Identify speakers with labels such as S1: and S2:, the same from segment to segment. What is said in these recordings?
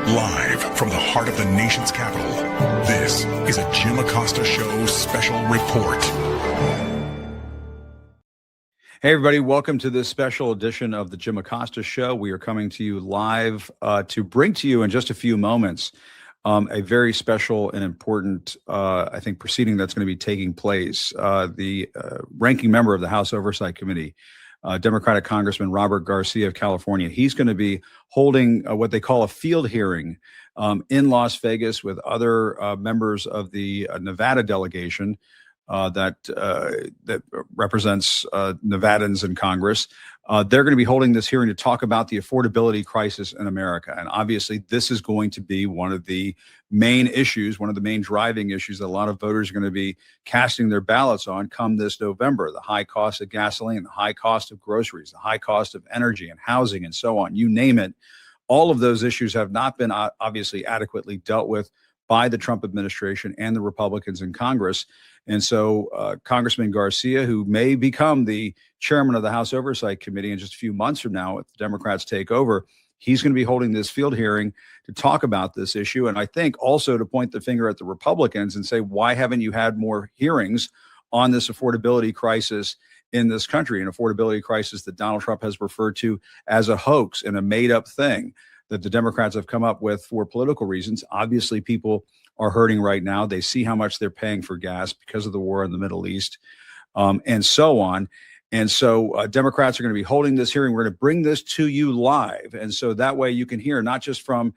S1: Live from the heart of the nation's capital, this is a Jim Acosta Show special report.
S2: Hey, everybody. Welcome to this special edition of the Jim Acosta Show. We are coming to you live to bring to you in just a few moments a very special and important, I think, proceeding that's going to be taking place. The ranking member of the House Oversight Committee, Democratic Congressman Robert Garcia of California, he's going to be holding what they call a field hearing in Las Vegas with other members of the Nevada delegation that represents Nevadans in Congress. They're going to be holding this hearing to talk about the affordability crisis in America. And obviously, this is going to be one of the main issues, one of the main driving issues that a lot of voters are going to be casting their ballots on come this November. The high cost of gasoline, the high cost of groceries, the high cost of energy and housing and so on. You name it. All of those issues have not been obviously adequately dealt with by the Trump administration and the Republicans in Congress. And so Congressman Garcia, who may become the chairman of the House Oversight Committee in just a few months from now if the Democrats take over, he's going to be holding this field hearing to talk about this issue. And I think also to point the finger at the Republicans and say, why haven't you had more hearings on this affordability crisis in this country, an affordability crisis that Donald Trump has referred to as a hoax and a made up thing that the Democrats have come up with for political reasons. Obviously, people are hurting right now. They see how much they're paying for gas because of the war in the Middle East, and so on. And so Democrats are going to be holding this hearing. We're going to bring this to you live. And so that way you can hear not just from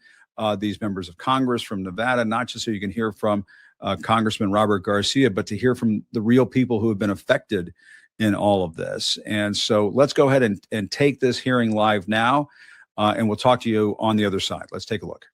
S2: these members of Congress from Nevada, not just so you can hear from Congressman Robert Garcia, but to hear from the real people who have been affected in all of this. And so let's go ahead and take this hearing live now. And we'll talk to you on the other side. Let's take a look.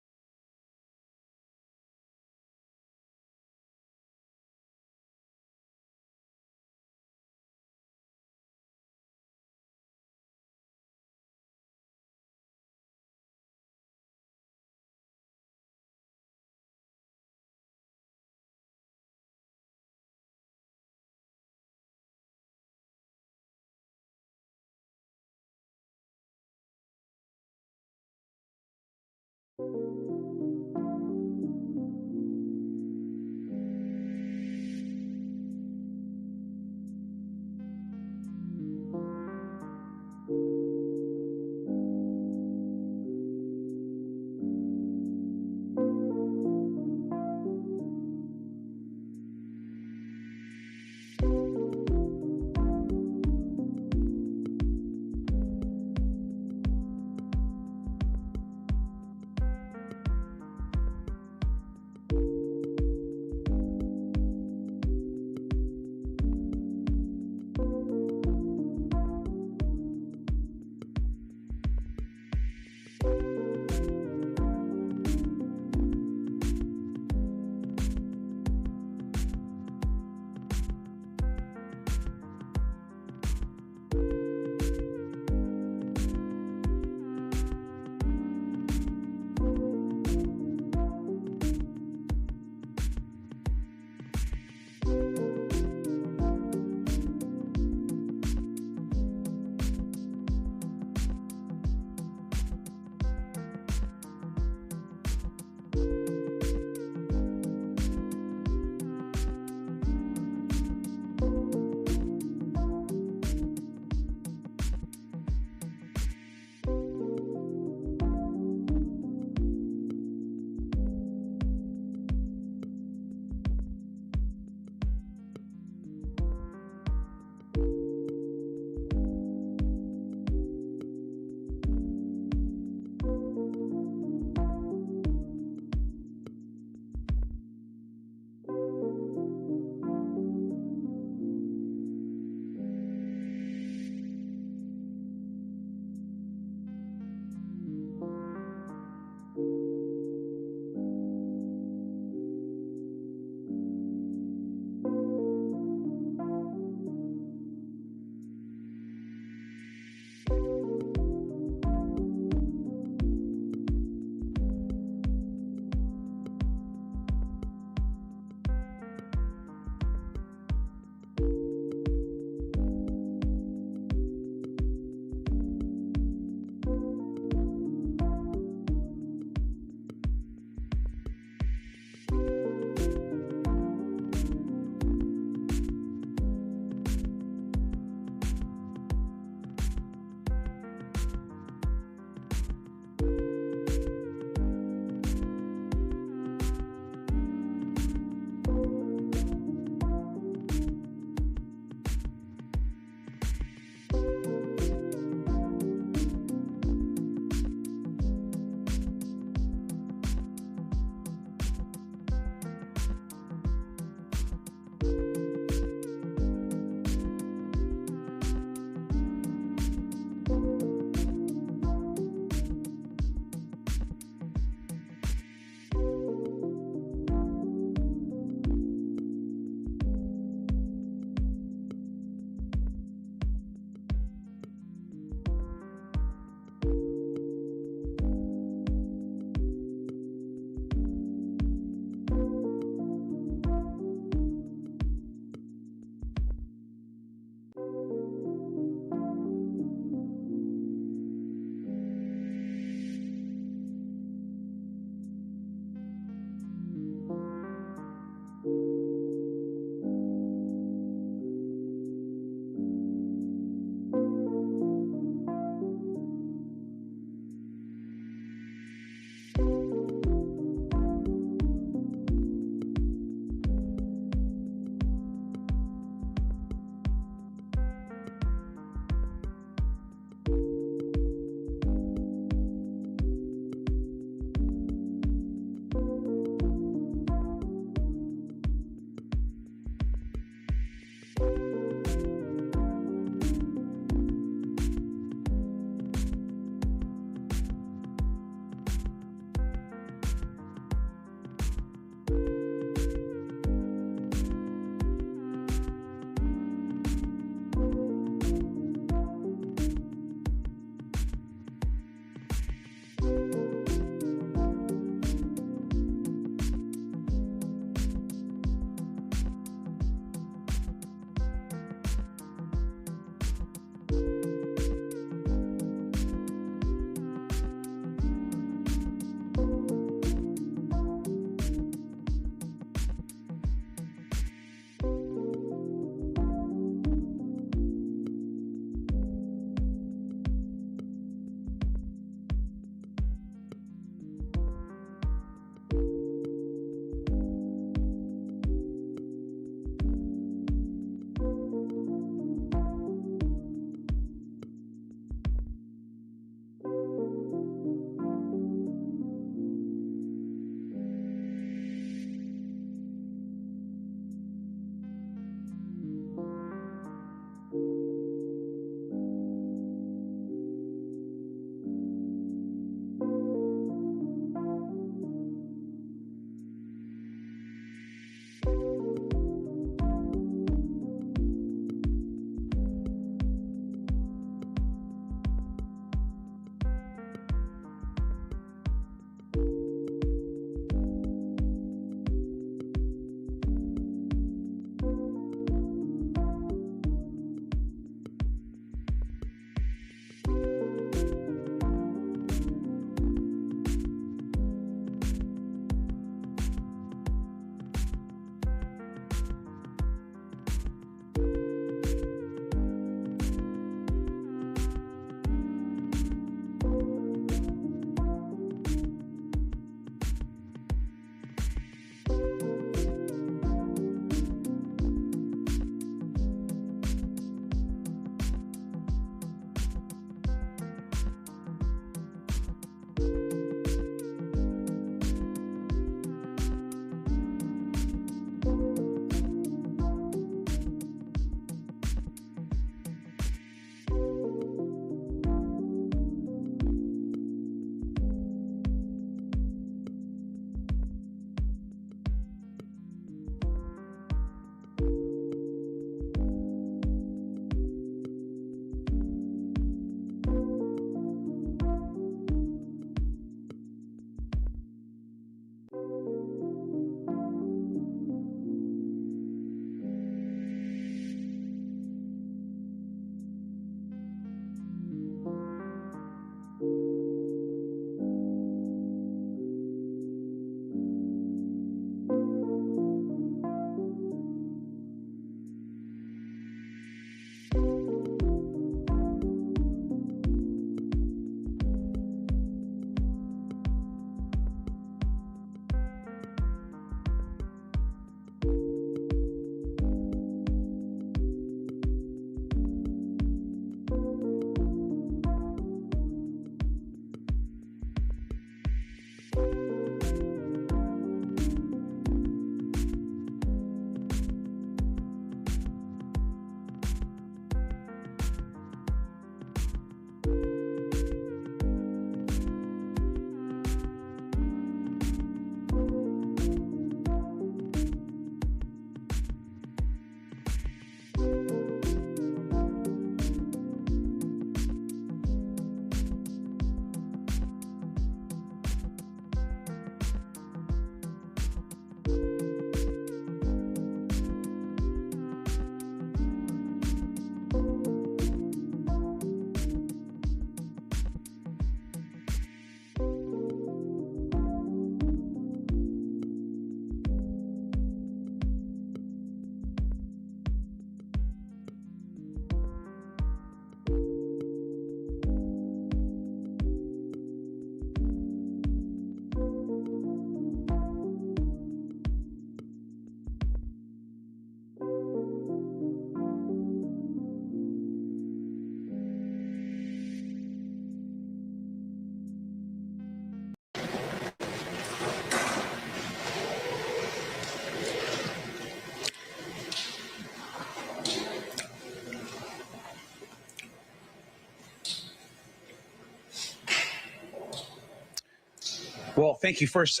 S3: thank you. First,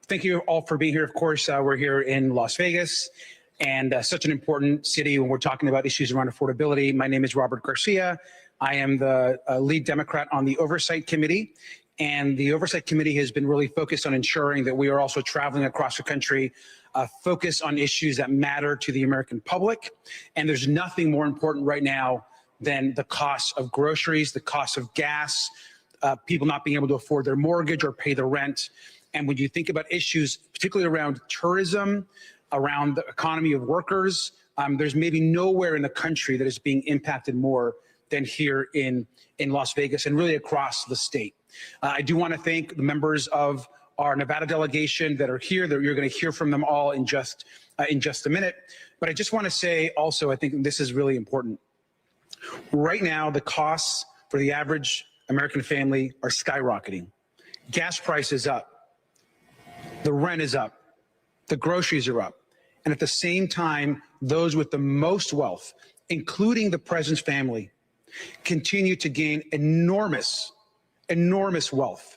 S3: thank you all for being here. Of course, we're here in Las Vegas, and such an important city when we're talking about issues around affordability. My name is Robert Garcia. I am the lead Democrat on the Oversight Committee, and the Oversight Committee has been really focused on ensuring that we are also traveling across the country, focused on issues that matter to the American public. And there's nothing more important right now than the cost of groceries, the cost of gas, people not being able to afford their mortgage or pay the rent. And when you think about issues, particularly around tourism, around the economy of workers, there's maybe nowhere in the country that is being impacted more than here in Las Vegas and really across the state. I do want to thank the members of our Nevada delegation that are here, that you're going to hear from them all in just a minute. But I just want to say also, I think this is really important. Right now, the costs for the average American family are skyrocketing. Gas prices up. The rent is up. The groceries are up. And at the same time, those with the most wealth, including the president's family, continue to gain enormous wealth.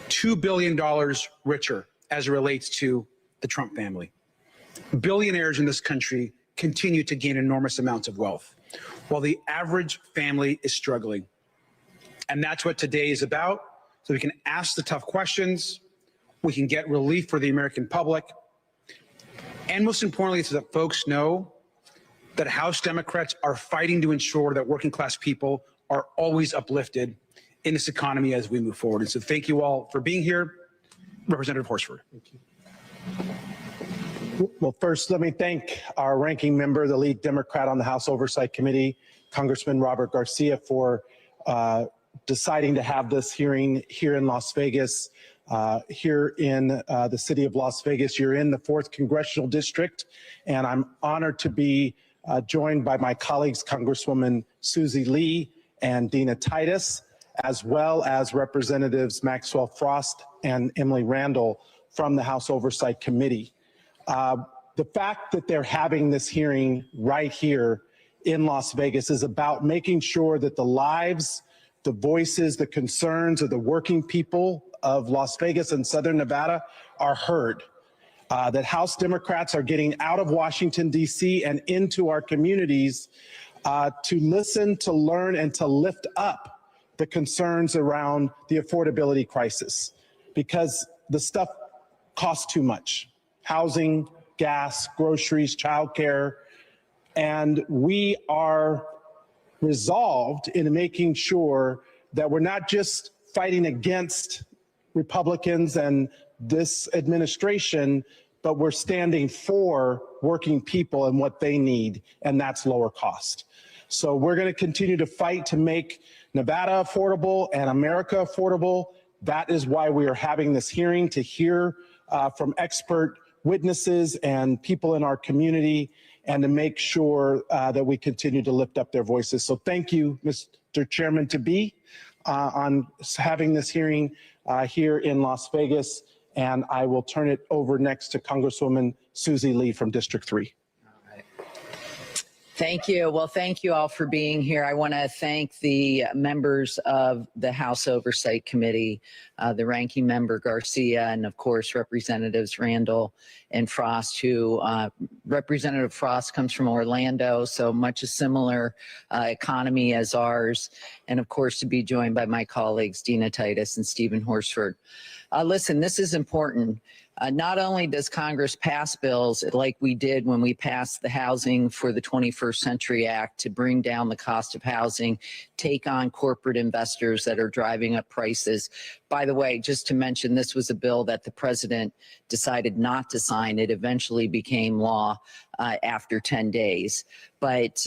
S3: $2 billion richer as it relates to the Trump family. Billionaires in this country continue to gain enormous amounts of wealth, while the average family is struggling. And that's what today is about, so we can ask the tough questions, we can get relief for the American public, and most importantly, so that folks know that House Democrats are fighting to ensure that working class people are always uplifted in this economy as we move forward. And so thank you all for being here. Representative Horsford.
S4: Thank you. Well, first, let me thank our ranking member, the lead Democrat on the House Oversight Committee, Congressman Robert Garcia, for deciding to have this hearing here in Las Vegas. Here in the city of Las Vegas, you're in the 4th Congressional District, and I'm honored to be joined by my colleagues, Congresswoman Susie Lee and Dina Titus, as well as Representatives Maxwell Frost and Emily Randall from the House Oversight Committee. The fact that they're having this hearing right here in Las Vegas is about making sure that the lives, the voices, the concerns of the working people of Las Vegas and Southern Nevada are heard. That House Democrats are getting out of Washington, D.C. and into our communities to listen, to learn, and to lift up the concerns around the affordability crisis, because the stuff costs too much. Housing, gas, groceries, childcare, and we are resolved in making sure that we're not just fighting against Republicans and this administration, but we're standing for working people and what they need, and that's lower cost. So we're going to continue to fight to make Nevada affordable and America affordable. That is why we are having this hearing, to hear from expert witnesses and people in our community, and to make sure that we continue to lift up their voices. So thank you, Mr. Chairman-to-be, on having this hearing here in Las Vegas. And I will turn it over next to Congresswoman Susie Lee from District 3.
S5: Thank you. Well, thank you all for being here. I want to thank the members of the House Oversight Committee, the ranking member Garcia, and of course, Representatives Randall and Frost, who Representative Frost comes from Orlando, so much a similar economy as ours. And of course, to be joined by my colleagues, Dina Titus and Stephen Horsford. Listen, this is important. Not only does Congress pass bills like we did when we passed the Housing for the 21st Century Act to bring down the cost of housing, take on corporate investors that are driving up prices. By the way, just to mention, this was a bill that the president decided not to sign. It eventually became law after 10 days. But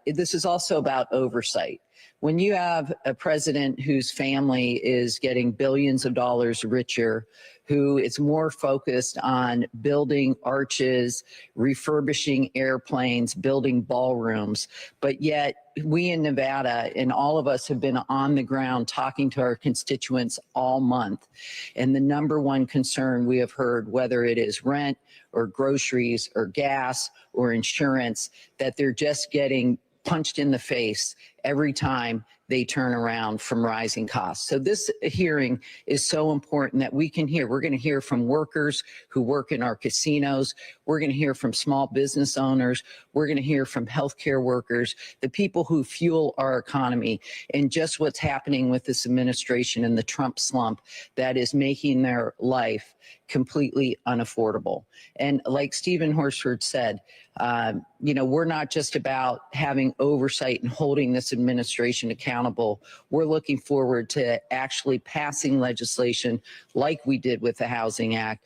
S5: this is also about oversight. When you have a president whose family is getting billions of dollars richer, who is more focused on building arches, refurbishing airplanes, building ballrooms, but yet we in Nevada and all of us have been on the ground talking to our constituents all month. And the number one concern we have heard, whether it is rent or groceries or gas or insurance, that they're just getting punched in the face every time they turn around from rising costs. So this hearing is so important that we can hear. We're going to hear from workers who work in our casinos. We're going to hear from small business owners. We're going to hear from healthcare workers, the people who fuel our economy, and just what's happening with this administration and the Trump slump that is making their life completely unaffordable. And like Stephen Horsford said, we're not just about having oversight and holding this administration accountable. We're looking forward to actually passing legislation like we did with the Housing Act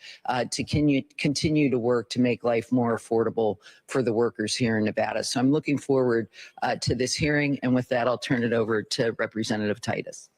S5: to continue to work to make life more affordable for the workers here in Nevada. So I'm looking forward to this hearing. And with that, I'll turn it over to Representative Titus.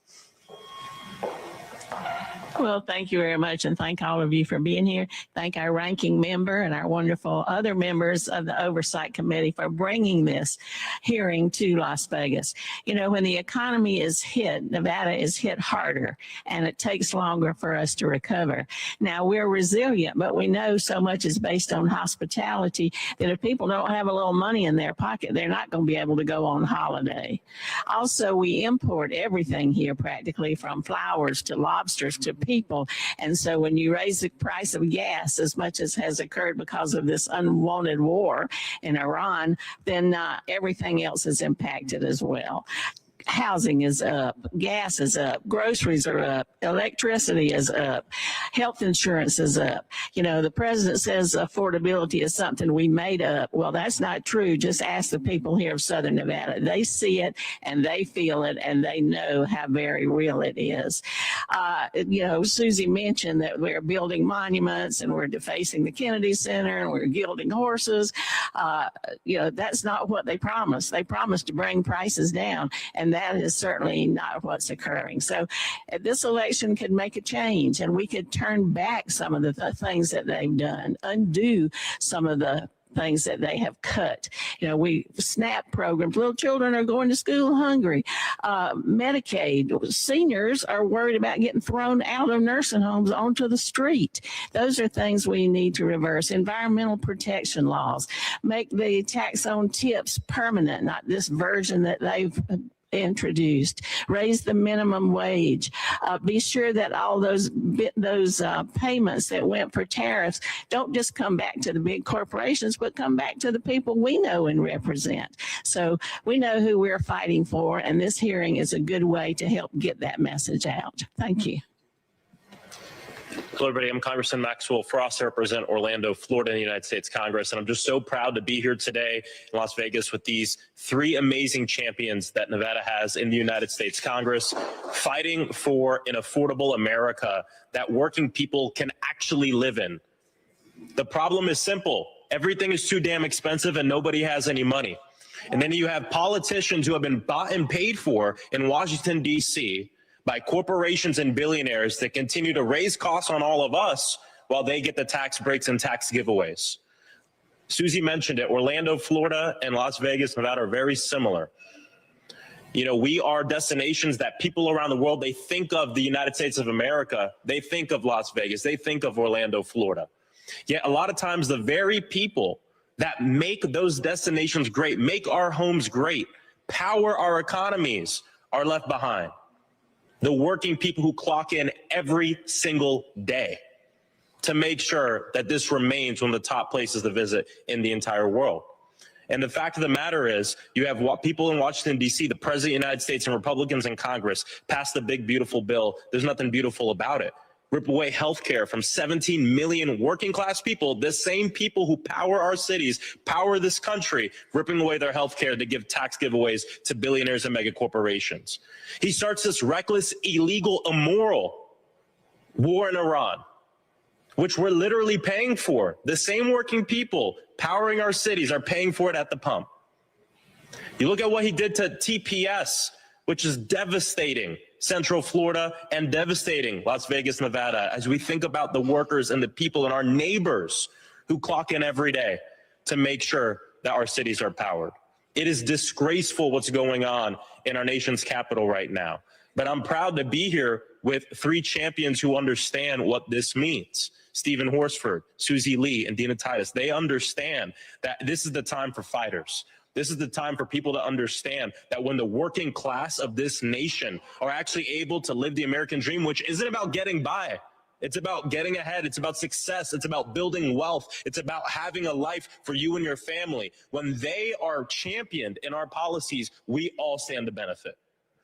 S6: Well, thank you very much, and thank all of you for being here. Thank our ranking member and our wonderful other members of the Oversight Committee for bringing this hearing to Las Vegas. You know, when the economy is hit, Nevada is hit harder, and it takes longer for us to recover. Now, we're resilient, but we know so much is based on hospitality that if people don't have a little money in their pocket, they're not going to be able to go on holiday. Also, we import everything here practically, from flowers to lobsters to people. And so when you raise the price of gas as much as has occurred because of this unwanted war in Iran, then everything else is impacted as well. Housing is up, gas is up, groceries are up, electricity is up, health insurance is up. You know, the president says affordability is something we made up. Well, that's not true. Just ask the people here of Southern Nevada. They see it and they feel it and they know how very real it is. Susie mentioned that we're building monuments and we're defacing the Kennedy Center and we're gilding horses. That's not what they promised. They promised to bring prices down, and that is certainly not what's occurring. So this election could make a change, and we could turn back some of the things that they've done, undo some of the things that they have cut. SNAP programs, little children are going to school hungry. Medicaid, seniors are worried about getting thrown out of nursing homes onto the street. Those are things we need to reverse. Environmental protection laws, make the tax on tips permanent, not this version that they've introduced. Raise the minimum wage. Be sure that all those payments that went for tariffs don't just come back to the big corporations, but come back to the people we know and represent. So we know who we're fighting for, and this hearing is a good way to help get that message out. Thank you.
S7: Hello, everybody. I'm Congressman Maxwell Frost. I represent Orlando, Florida in the United States Congress, and I'm just so proud to be here today in Las Vegas with these three amazing champions that Nevada has in the United States Congress, fighting for an affordable America that working people can actually live in. The problem is simple. Everything is too damn expensive and nobody has any money. And then you have politicians who have been bought and paid for in Washington, D.C., by corporations and billionaires that continue to raise costs on all of us while they get the tax breaks and tax giveaways. Susie mentioned it. Orlando, Florida, and Las Vegas, Nevada are very similar. We are destinations that people around the world, they think of the United States of America. They think of Las Vegas. They think of Orlando, Florida. Yet a lot of times the very people that make those destinations great, make our homes great, power our economies, are left behind. The working people who clock in every single day to make sure that this remains one of the top places to visit in the entire world. And the fact of the matter is, you have people in Washington, D.C., the President of the United States and Republicans in Congress pass the big, beautiful bill. There's nothing beautiful about it. Rip away health care from 17 million working class people, the same people who power our cities, power this country, ripping away their health care to give tax giveaways to billionaires and mega corporations. He starts this reckless, illegal, immoral war in Iran, which we're literally paying for. The same working people powering our cities are paying for it at the pump. You look at what he did to TPS, which is devastating Central Florida and devastating Las Vegas, Nevada, as we think about the workers and the people and our neighbors who clock in every day to make sure that our cities are powered. It is disgraceful what's going on in our nation's capital right now. But I'm proud to be here with three champions who understand what this means. Stephen Horsford, Susie Lee, and Dina Titus. They understand that this is the time for fighters. This is the time for people to understand that when the working class of this nation are actually able to live the American dream, which isn't about getting by, it's about getting ahead. It's about success. It's about building wealth. It's about having a life for you and your family. When they are championed in our policies, we all stand to benefit.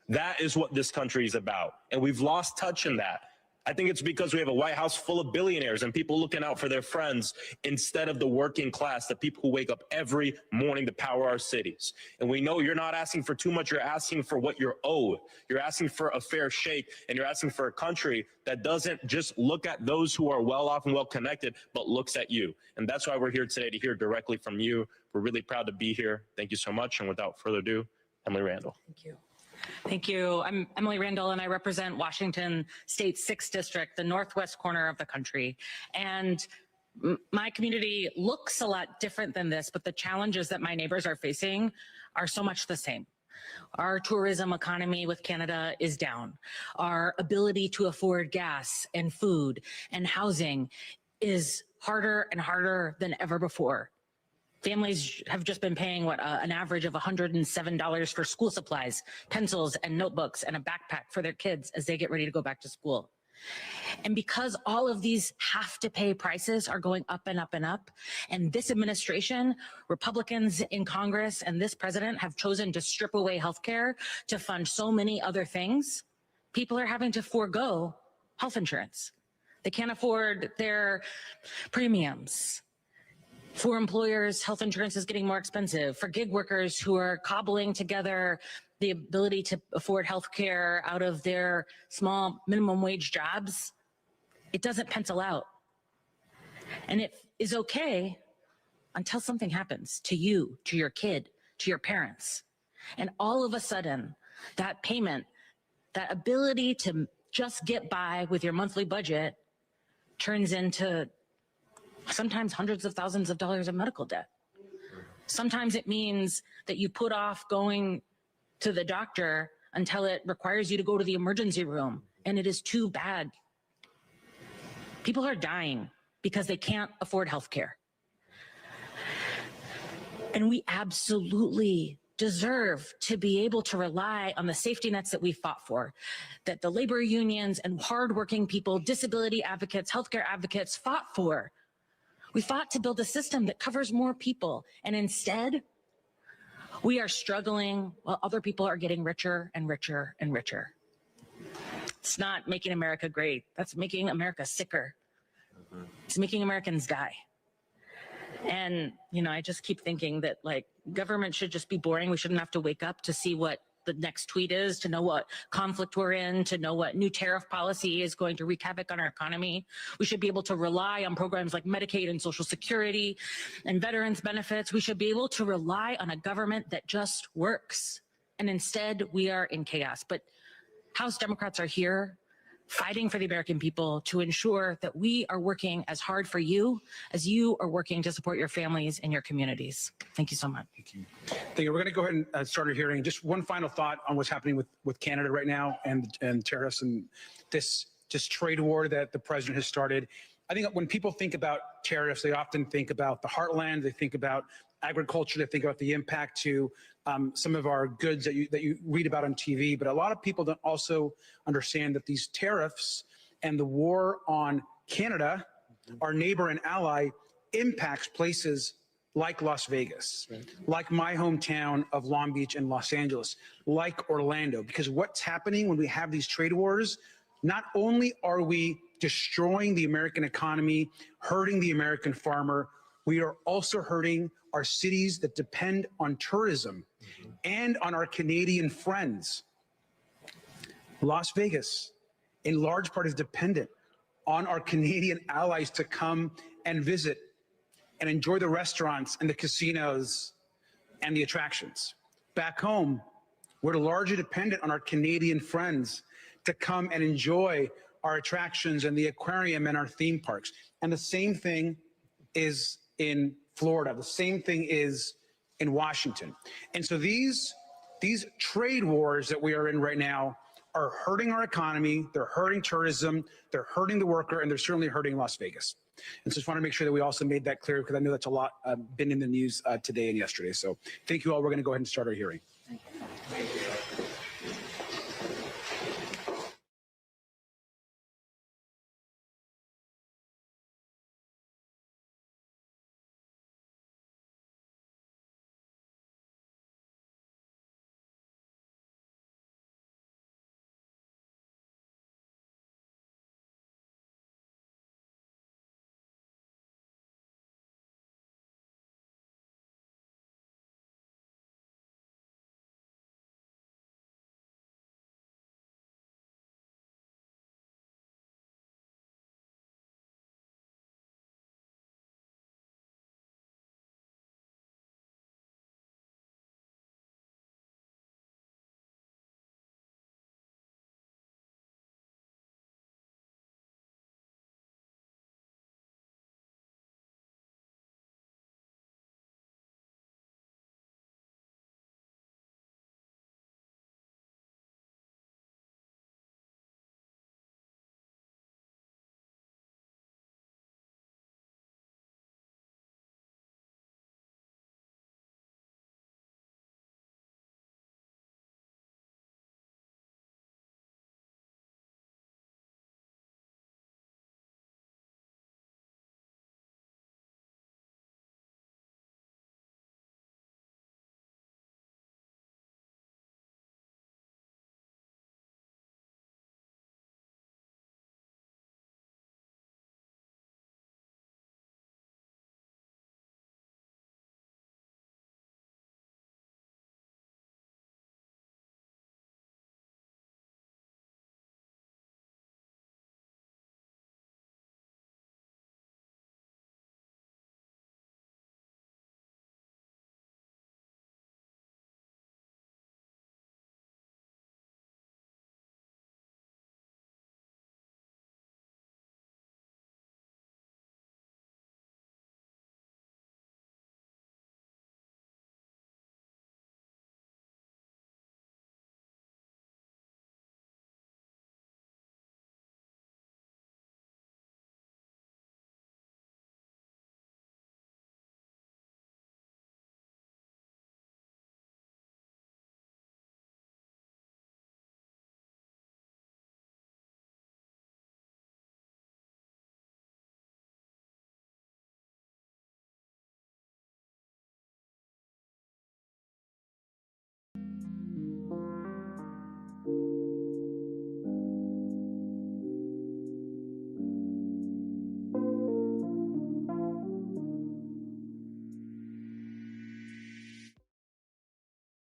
S7: That is what this country is about. And we've lost touch in that. I think it's because we have a White House full of billionaires and people looking out for their friends instead of the working class, the people who wake up every morning to power our cities. And we know you're not asking for too much. You're asking for what you're owed. You're asking for a fair shake, and you're asking for a country that doesn't just look at those who are well off and well connected, but looks at you. And that's why we're here today, to hear directly from you. We're really proud to be here. Thank you so much. And without further ado, Emily Randall.
S8: Thank you. Thank you. I'm Emily Randall, and I represent Washington State's 6th District, the northwest corner of the country. And my community looks a lot different than this, but the challenges that my neighbors are facing are so much the same. Our tourism economy with Canada is down. Our ability to afford gas and food and housing is harder and harder than ever before. Families have just been paying an average of $107 for school supplies, pencils and notebooks and a backpack for their kids as they get ready to go back to school. And because all of these have to pay prices are going up and up and up, and this administration, Republicans in Congress, and this president have chosen to strip away healthcare to fund so many other things, people are having to forego health insurance. They can't afford their premiums. For employers, health insurance is getting more expensive. For gig workers who are cobbling together the ability to afford health care out of their small minimum wage jobs, it doesn't pencil out. And it is okay until something happens to you, to your kid, to your parents. And all of a sudden, that payment, that ability to just get by with your monthly budget turns into sometimes hundreds of thousands of dollars of medical debt. Sometimes it means that you put off going to the doctor until it requires you to go to the emergency room, and it is too bad. People are dying because they can't afford health care. And we absolutely deserve to be able to rely on the safety nets that we fought for, that the labor unions and hardworking people, disability advocates, healthcare advocates fought for. We fought to build a system that covers more people, and instead, we are struggling while other people are getting richer and richer and richer. It's not making America great. That's making America sicker. It's making Americans die. And, you know, I just keep thinking that, like, government should just be boring. We shouldn't have to wake up to see what the next tweet is, to know what conflict we're in, to know what new tariff policy is going to wreak havoc on our economy. We should be able to rely on programs like Medicaid and Social Security and veterans benefits. We should be able to rely on a government that just works. And instead, we are in chaos. But House Democrats are here fighting for the American people to ensure that we are working as hard for you as you are working to support your families and your communities. Thank you so much.
S3: Thank you. We're going to go ahead and start our hearing. Just one final thought on what's happening with Canada right now and tariffs and this just trade war that the president has started. I think when people think about tariffs, they often think about the heartland. They think about agriculture. They think about the impact to some of our goods that you read about on TV. But a lot of people don't also understand that these tariffs and the war on Canada, our neighbor and ally, impacts places like Las Vegas, like my hometown of Long Beach and Los Angeles, like Orlando. Because what's happening when we have these trade wars, not only are we destroying the American economy, hurting the American farmer, we are also hurting our cities that depend on tourism and on our Canadian friends. Las Vegas, in large part, is dependent on our Canadian allies to come and visit and enjoy the restaurants and the casinos and the attractions. Back home, we're largely dependent on our Canadian friends to come and enjoy our attractions and the aquarium and our theme parks. And the same thing is in Florida. The same thing is in Washington. And so these trade wars that we are in right now are hurting our economy, they're hurting tourism, they're hurting the worker, and they're certainly hurting Las Vegas. And so just want to make sure that we also made that clear because I know that's a lot been in the news today and yesterday. So thank you all. We're going to go ahead and start our hearing.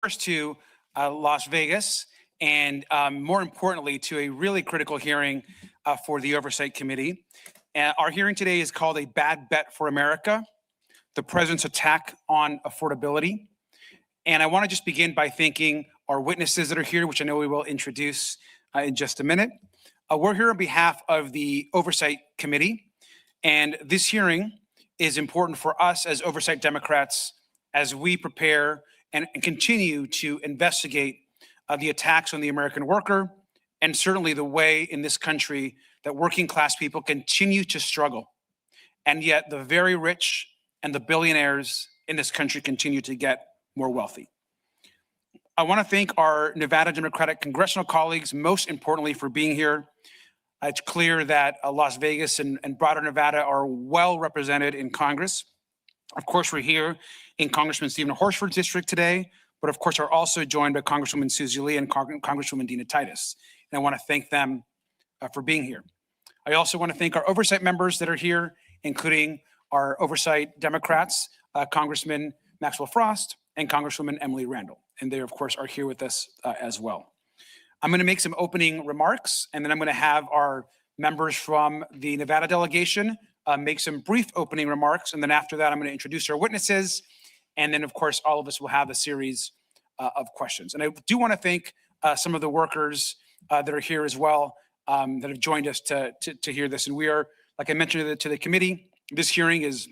S3: First to Las Vegas, and more importantly, to a really critical hearing for the Oversight Committee. Our hearing today is called A Bad Bet for America, the President's Attack on Affordability. And I want to just begin by thanking our witnesses that are here, which I know we will introduce in just a minute. We're here on behalf of the Oversight Committee, and this hearing is important for us as Oversight Democrats as we prepare and continue to investigate the attacks on the American worker, and certainly the way in this country that working class people continue to struggle. And yet the very rich and the billionaires in this country continue to get more wealthy. I want to thank our Nevada Democratic congressional colleagues, most importantly, for being here. It's clear that Las Vegas and broader Nevada are well represented in Congress. Of course, we're here in Congressman Stephen Horsford's district today, but of course are also joined by Congresswoman Susie Lee and Congresswoman Dina Titus. And I want to thank them for being here. I also want to thank our oversight members that are here, including our Oversight Democrats, Congressman Maxwell Frost and Congresswoman Emily Randall. And they, of course, are here with us as well. I'm going to make some opening remarks, and then I'm going to have our members from the Nevada delegation make some brief opening remarks. And then after that, I'm going to introduce our witnesses. And then, of course, all of us will have a series of questions. And I do want to thank some of the workers that are here as well that have joined us to hear this. And we are, like I mentioned to the committee, this hearing is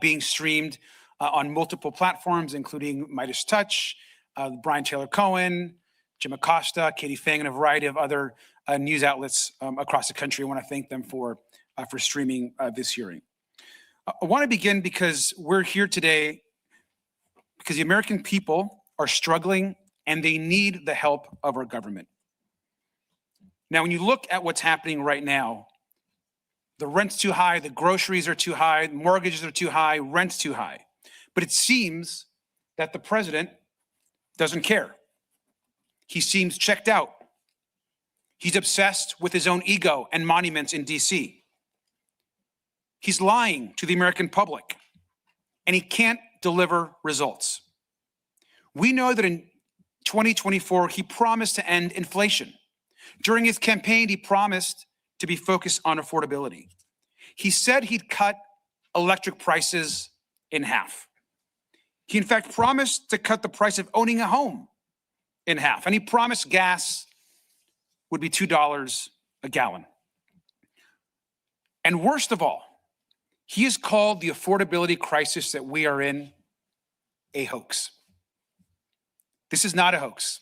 S3: being streamed on multiple platforms, including Midas Touch, Brian Taylor Cohen, Jim Acosta, Katie Fang, and a variety of other news outlets across the country. I want to thank them for for streaming this hearing. I want to begin because we're here today because the American people are struggling and they need the help of our government. Now, when you look at what's happening right now, the rent's too high, the groceries are too high, mortgages are too high, rent's too high. But it seems that the president doesn't care. He seems checked out. He's obsessed with his own ego and monuments in DC. He's lying to the American public, and he can't deliver results. We know that in 2024, he promised to end inflation. During his campaign, he promised to be focused on affordability. He said he'd cut electric prices in half. He, in fact, promised to cut the price of owning a home in half, and he promised gas would be $2 a gallon. And worst of all, he has called the affordability crisis that we are in a hoax. This is not a hoax.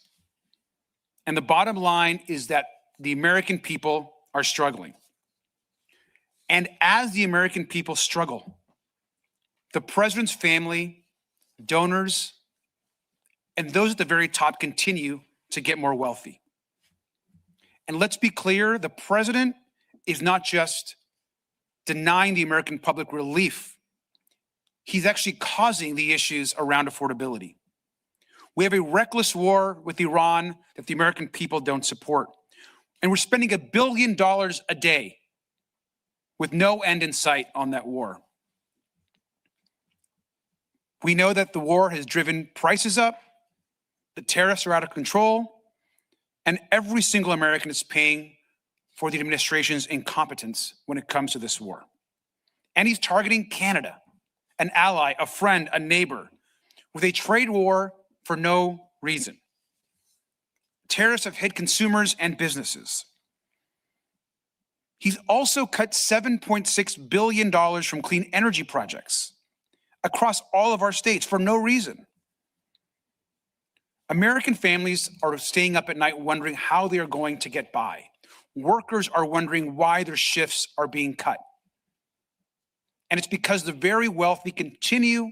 S3: And the bottom line is that the American people are struggling. And as the American people struggle, the president's family, donors, and those at the very top continue to get more wealthy. And let's be clear, the president is not just denying the American public relief. He's actually causing the issues around affordability. We have a reckless war with Iran that the American people don't support. And we're spending $1 billion a day with no end in sight on that war. We know that the war has driven prices up, the tariffs are out of control, and every single American is paying for the administration's incompetence when it comes to this war. And he's targeting Canada, an ally, a friend, a neighbor, with a trade war for no reason. Tariffs have hit consumers and businesses. He's also cut $7.6 billion from clean energy projects across all of our states for no reason. American families are staying up at night wondering how they are going to get by. Workers are wondering why their shifts are being cut. And it's because the very wealthy continue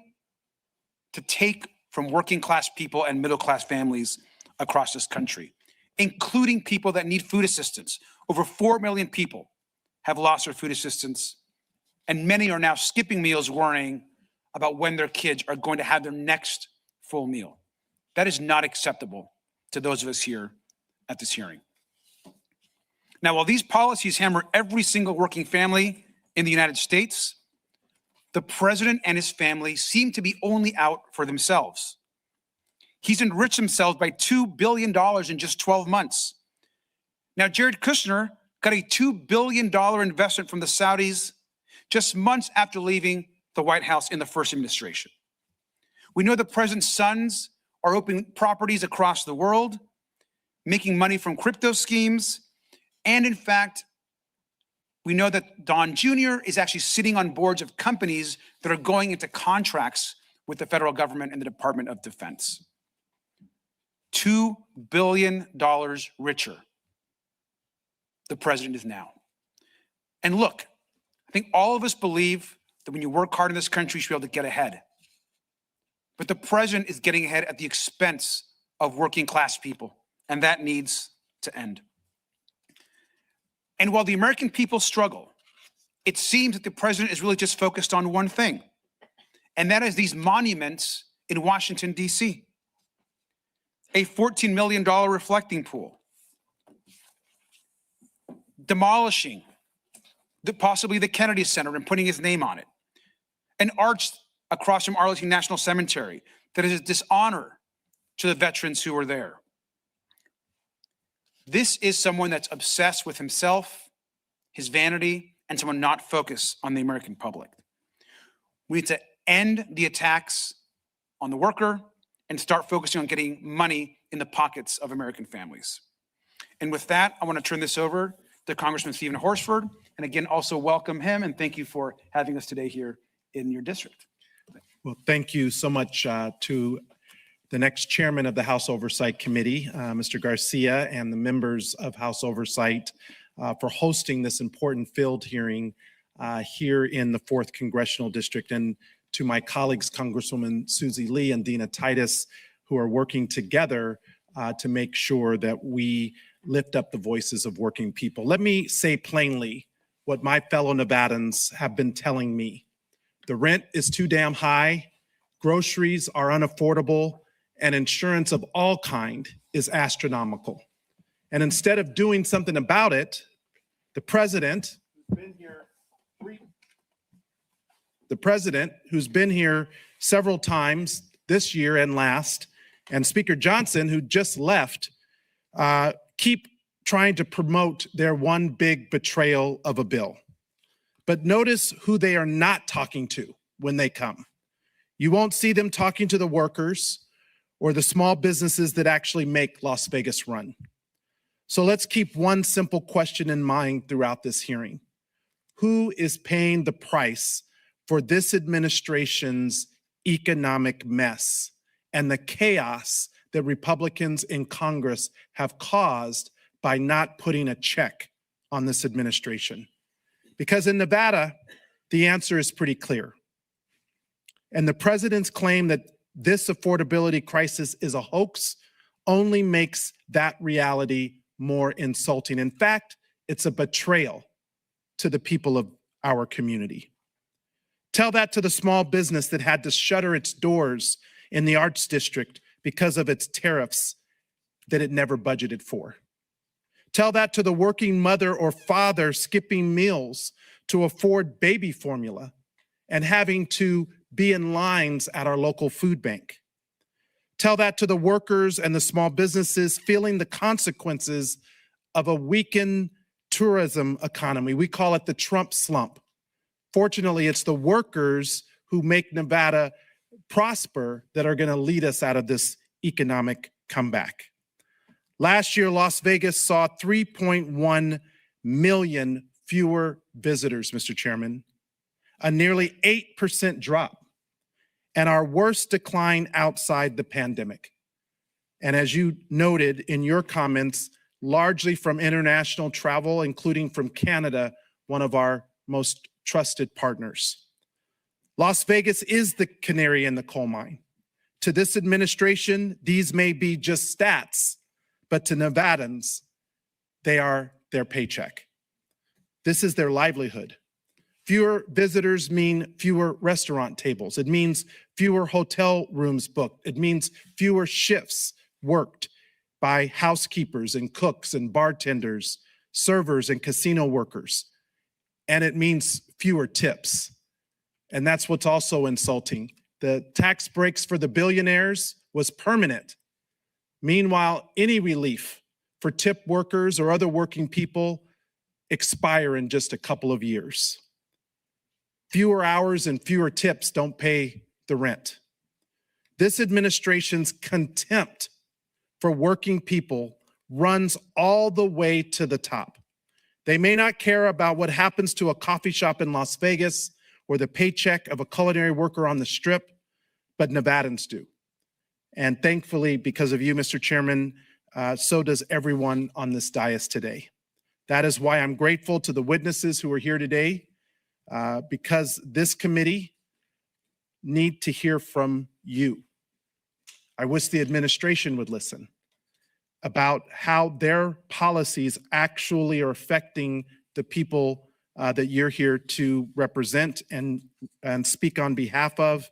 S3: to take from working class people and middle class families across this country, including people that need food assistance. Over 4 million people have lost their food assistance, and many are now skipping meals worrying about when their kids are going to have their next full meal. That is not acceptable to those of us here at this hearing. Now, while these policies hammer every single working family in the United States, the president and his family seem to be only out for themselves. He's enriched himself by $2 billion in just 12 months. Now, Jared Kushner got a $2 billion investment from the Saudis just months after leaving the White House in the first administration. We know the president's sons are opening properties across the world, making money from crypto schemes. And in fact, we know that Don Jr. is actually sitting on boards of companies that are going into contracts with the federal government and the Department of Defense. $2 billion richer, the president is now. And look, I think all of us believe that when you work hard in this country, you should be able to get ahead. But the president is getting ahead at the expense of working class people, and that needs to end. And while the American people struggle, it seems that the president is really just focused on one thing, and that is these monuments in Washington, D.C. A $14 million reflecting pool, demolishing possibly the Kennedy Center and putting his name on it, an arch across from Arlington National Cemetery that is a dishonor to the veterans who were there. This is someone that's obsessed with himself, his vanity, and someone not focused on the American public. We need to end the attacks on the worker and start focusing on getting money in the pockets of American families. And with that, I want to turn this over to Congressman Stephen Horsford, and again, also welcome him and thank you for having us today here in your district.
S4: Well, thank you so much to the next chairman of the House Oversight Committee, Mr. Garcia, and the members of House Oversight for hosting this important field hearing here in the 4th Congressional District, and to my colleagues, Congresswoman Susie Lee and Dina Titus, who are working together to make sure that we lift up the voices of working people. Let me say plainly what my fellow Nevadans have been telling me. The rent is too damn high, groceries are unaffordable, and insurance of all kind is astronomical. And instead of doing something about it, the president, who's been here several times this year and last, and Speaker Johnson, who just left, keep trying to promote their one big betrayal of a bill. But notice who they are not talking to when they come. You won't see them talking to the workers or the small businesses that actually make Las Vegas run. So let's keep one simple question in mind throughout this hearing. Who is paying the price for this administration's economic mess and the chaos that Republicans in Congress have caused by not putting a check on this administration? Because in Nevada, the answer is pretty clear. And the president's claim that this affordability crisis is a hoax only makes that reality more insulting. In fact, it's a betrayal to the people of our community. Tell that to the small business that had to shutter its doors in the Arts District because of its tariffs that it never budgeted for. Tell that to the working mother or father skipping meals to afford baby formula and having to be in lines at our local food bank. Tell that to the workers and the small businesses feeling the consequences of a weakened tourism economy. We call it the Trump slump. Fortunately, it's the workers who make Nevada prosper that are going to lead us out of this economic comeback. Last year, Las Vegas saw 3.1 million fewer visitors, Mr. Chairman, a nearly 8% drop, and our worst decline outside the pandemic. And as you noted in your comments, largely from international travel, including from Canada, one of our most trusted partners. Las Vegas is the canary in the coal mine. To this administration, these may be just stats, but to Nevadans, they are their paycheck. This is their livelihood. Fewer visitors mean fewer restaurant tables. It means fewer hotel rooms booked. It means fewer shifts worked by housekeepers and cooks and bartenders, servers and casino workers. And it means fewer tips. And that's what's also insulting. The tax breaks for the billionaires was permanent. Meanwhile, any relief for tip workers or other working people expire in just a couple of years. Fewer hours and fewer tips don't pay the rent. This administration's contempt for working people runs all the way to the top. They may not care about what happens to a coffee shop in Las Vegas or the paycheck of a culinary worker on the Strip, but Nevadans do. And thankfully, because of you, Mr. Chairman, so does everyone on this dais today. That is why I'm grateful to the witnesses who are here today, because this committee need to hear from you. I wish the administration would listen about how their policies actually are affecting the people that you're here to represent and speak on behalf of.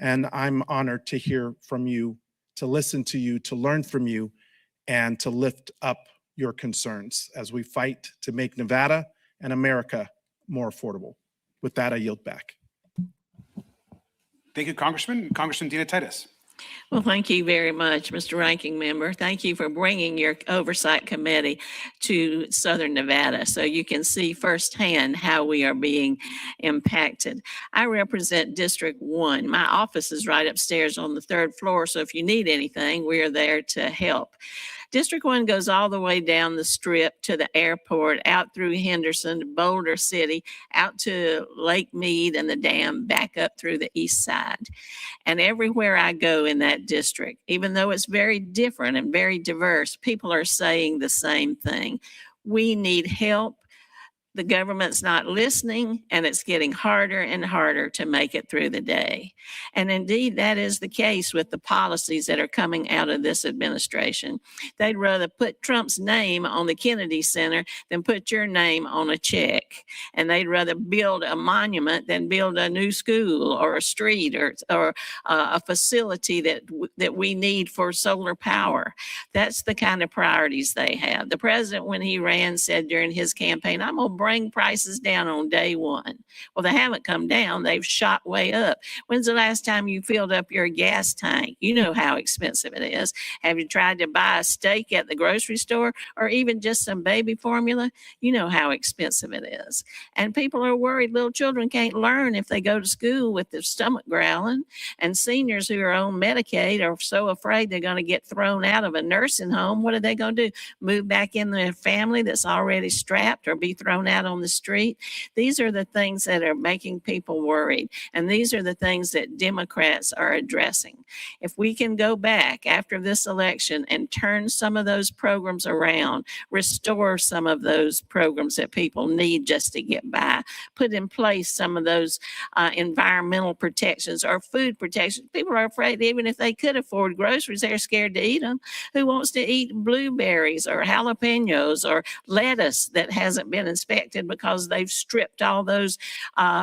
S4: And I'm honored to hear from you, to listen to you, to learn from you, and to lift up your concerns as we fight to make Nevada and America more affordable. With that, I yield back.
S9: Thank you, Congressman. Congressman Dina Titus.
S6: Well, thank you very much, Mr. Ranking Member. Thank you for bringing your oversight committee to Southern Nevada so you can see firsthand how we are being impacted. I represent District 1. My office is right upstairs on the 3rd floor, so if you need anything, we are there to help. District 1 goes all the way down the Strip to the airport, out through Henderson, to Boulder City, out to Lake Mead and the dam, back up through the east side. And everywhere I go in that district, even though it's very different and very diverse, people are saying the same thing. We need help. the government's not listening, and it's getting harder and harder to make it through the day. And indeed, that is the case with the policies that are coming out of this administration. They'd rather put Trump's name on the Kennedy Center than put your name on a check. And they'd rather build a monument than build a new school or a street or a facility that we need for solar power. That's the kind of priorities they have. The president, when he ran, said during his campaign, I'm going to bring prices down on day one. Well, they haven't come down. They've shot way up. When's the last time you filled up your gas tank? You know how expensive it is. Have you tried to buy a steak at the grocery store or even just some baby formula? You know how expensive it is. And people are worried little children can't learn if they go to school with their stomach growling. And seniors who are on Medicaid are so afraid they're going to get thrown out of a nursing home. What are they going to do? Move back in their family that's already strapped or be thrown out on the street? These are the things that are making people worried. And these are the things that Democrats are addressing. If we can go back after this election and turn some of those programs around, restore some of those programs that people need just to get by, put in place some of those environmental protections or food protections. People are afraid even if they could afford groceries, they're scared to eat them. Who wants to eat blueberries or jalapenos or lettuce that hasn't been inspected because they've stripped all those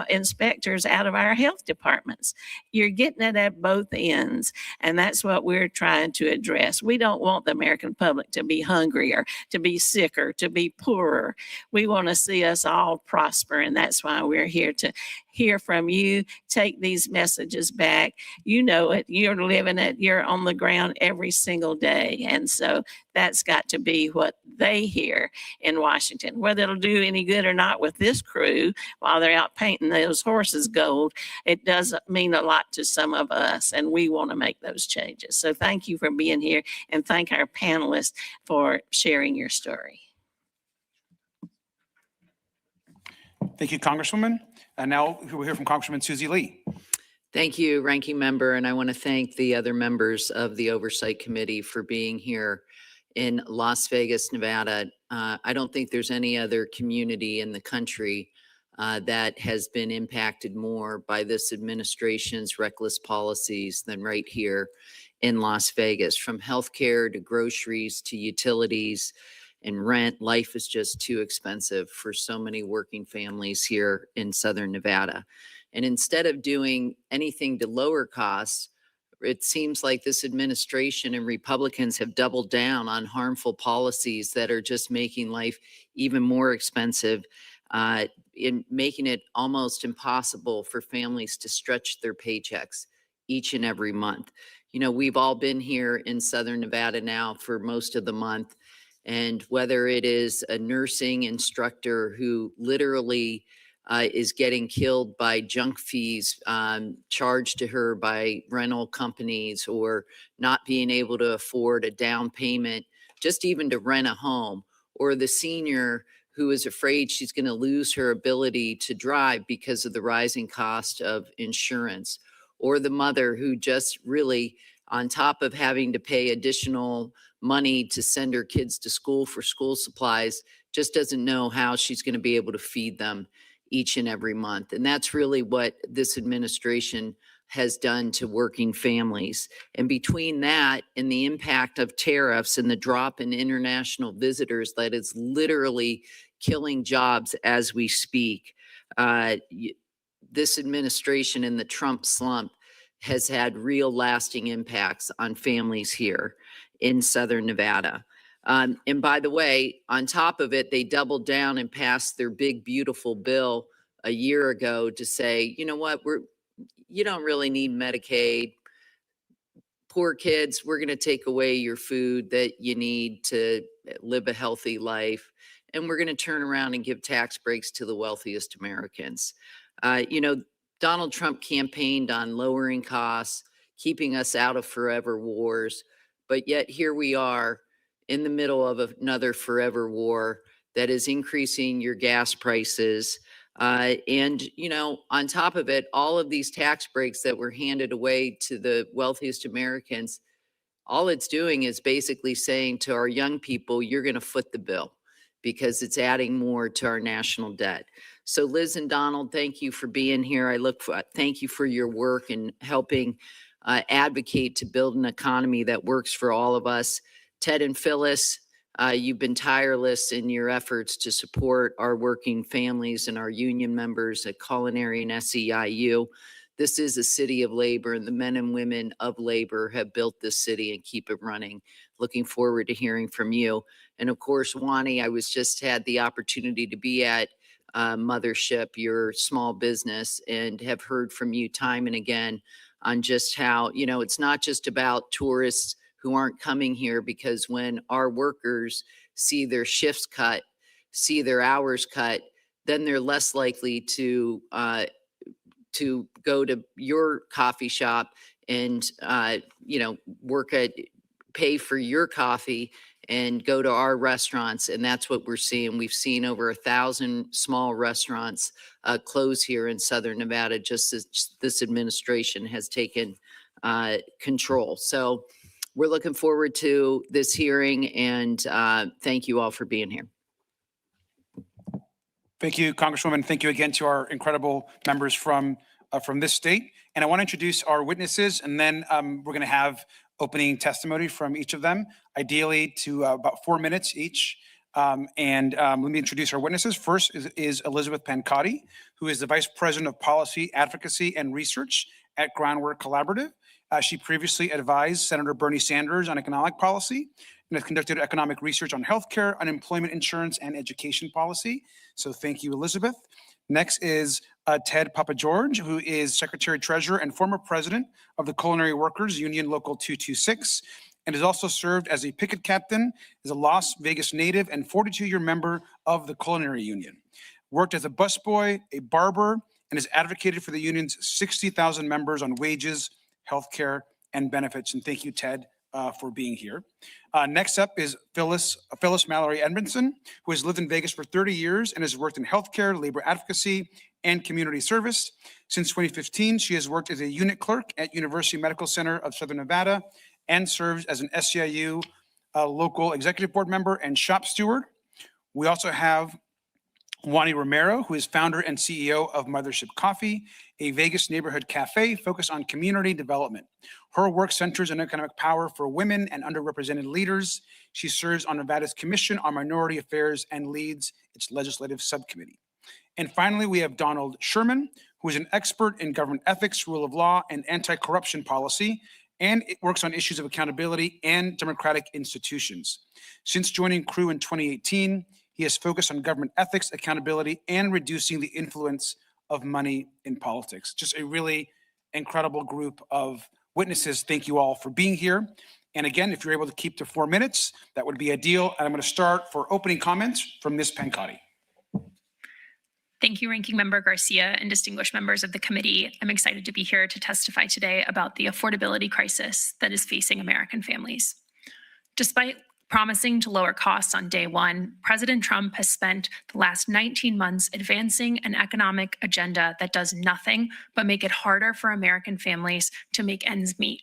S6: inspectors out of our health departments? You're getting it at both ends, and that's what we're trying to address. We don't want the American public to be hungrier, to be sicker, to be poorer. We want to see us all prosper, and that's why we're here to hear from you. Take these messages back. You know it. You're living it. You're on the ground every single day. And so that's got to be what they hear in Washington. Whether it'll do any good or not with this crew while they're out painting those horses gold, it does mean a lot to some of us, and we want to make those changes. So thank you for being here, and thank our panelists for sharing your story.
S9: Thank you, Congresswoman. And now we'll hear from Congresswoman Susie Lee.
S5: Thank you, Ranking Member, and I want to thank the other members of the Oversight Committee for being here in Las Vegas, Nevada. I don't think there's any other community in the country that has been impacted more by this administration's reckless policies than right here in Las Vegas. From healthcare to groceries to utilities and rent, life is just too expensive for so many working families here in Southern Nevada. And instead of doing anything to lower costs, it seems like this administration and Republicans have doubled down on harmful policies that are just making life even more expensive, in making it almost impossible for families to stretch their paychecks each and every month. You know, we've all been here in Southern Nevada now for most of the month. And whether it is a nursing instructor who literally is getting killed by junk fees charged to her by rental companies, or not being able to afford a down payment, just even to rent a home, or the senior who is afraid she's going to lose her ability to drive because of the rising cost of insurance, or the mother who just really, on top of having to pay additional money to send her kids to school for school supplies, just doesn't know how she's going to be able to feed them each and every month. And that's really what this administration has done to working families. And between that and the impact of tariffs and the drop in international visitors that is literally killing jobs as we speak, this administration and the Trump slump has had real lasting impacts on families here in Southern Nevada. And by the way, on top of it, they doubled down and passed their big, beautiful bill a year ago to say, you know what, you don't really need Medicaid. Poor kids, we're going to take away your food that you need to live a healthy life. And we're going to turn around and give tax breaks to the wealthiest Americans. You know, Donald Trump campaigned on lowering costs, keeping us out of forever wars. But yet here we are in the middle of another forever war that is increasing your gas prices. And, you know, on top of it, all of these tax breaks that were handed away to the wealthiest Americans, all it's doing is basically saying to our young people, you're going to foot the bill. because it's adding more to our national debt. So Liz and Donald, thank you for being here. Thank you for your work in helping advocate to build an economy that works for all of us. Ted and Phyllis, you've been tireless in your efforts to support our working families and our union members at Culinary and SEIU. This is a city of labor, and the men and women of labor have built this city and keep it running. Looking forward to hearing from you. And of course, Wani, I had the opportunity to be at Mothership, your small business, and have heard from you time and again on just how, it's not just about tourists who aren't coming here, because when our workers see their shifts cut, see their hours cut, then they're less likely to go to your coffee shop and, pay for your coffee and go to our restaurants. And that's what we're seeing. We've seen over 1,000 small restaurants close here in Southern Nevada, just as this administration has taken control. So we're looking forward to this hearing, and thank you all for being here.
S9: Thank you, Congresswoman. Thank you again to our incredible members from this state. And I want to introduce our witnesses, and then we're going to have opening testimony from each of them, ideally to about 4 minutes each. Let me introduce our witnesses. First is Elizabeth Pancotti, who is the Vice President of Policy, Advocacy, and Research at Groundwork Collaborative. She previously advised Senator Bernie Sanders on economic policy and has conducted economic research on healthcare, unemployment insurance, and education policy. So thank you, Elizabeth. Next is Ted Papageorge, who is Secretary Treasurer and former President of the Culinary Workers Union Local 226, and has also served as a picket captain, is a Las Vegas native, and 42-year member of the Culinary Union. Worked as a busboy, a barber, and has advocated for the union's 60,000 members on wages, healthcare, and benefits. And thank you, Ted, for being here. Next up is Phyllis Mallory Edmondson, who has lived in Vegas for 30 years and has worked in healthcare, labor advocacy, and community service. Since 2015, she has worked as a unit clerk at University Medical Center of Southern Nevada and serves as an SEIU local executive board member and shop steward. We also have Wani Romero, who is founder and CEO of Mothership Coffee, a Vegas neighborhood cafe focused on community development. Her work centers on economic power for women and underrepresented leaders. She serves on Nevada's Commission on Minority Affairs and leads its legislative subcommittee. And finally, we have Donald Sherman, who is an expert in government ethics, rule of law, and anti-corruption policy, and it works on issues of accountability and democratic institutions. Since joining Crew in 2018, he has focused on government ethics, accountability, and reducing the influence of money in politics. Just a really incredible group of witnesses. Thank you all for being here. And again, if you're able to keep to 4 minutes, that would be ideal. And I'm going to start for opening comments from Ms. Pancotti.
S10: Thank you, Ranking Member Garcia and distinguished members of the committee. I'm excited to be here to testify today about the affordability crisis that is facing American families. Despite promising to lower costs on day one, President Trump has spent the last 19 months advancing an economic agenda that does nothing but make it harder for American families to make ends meet.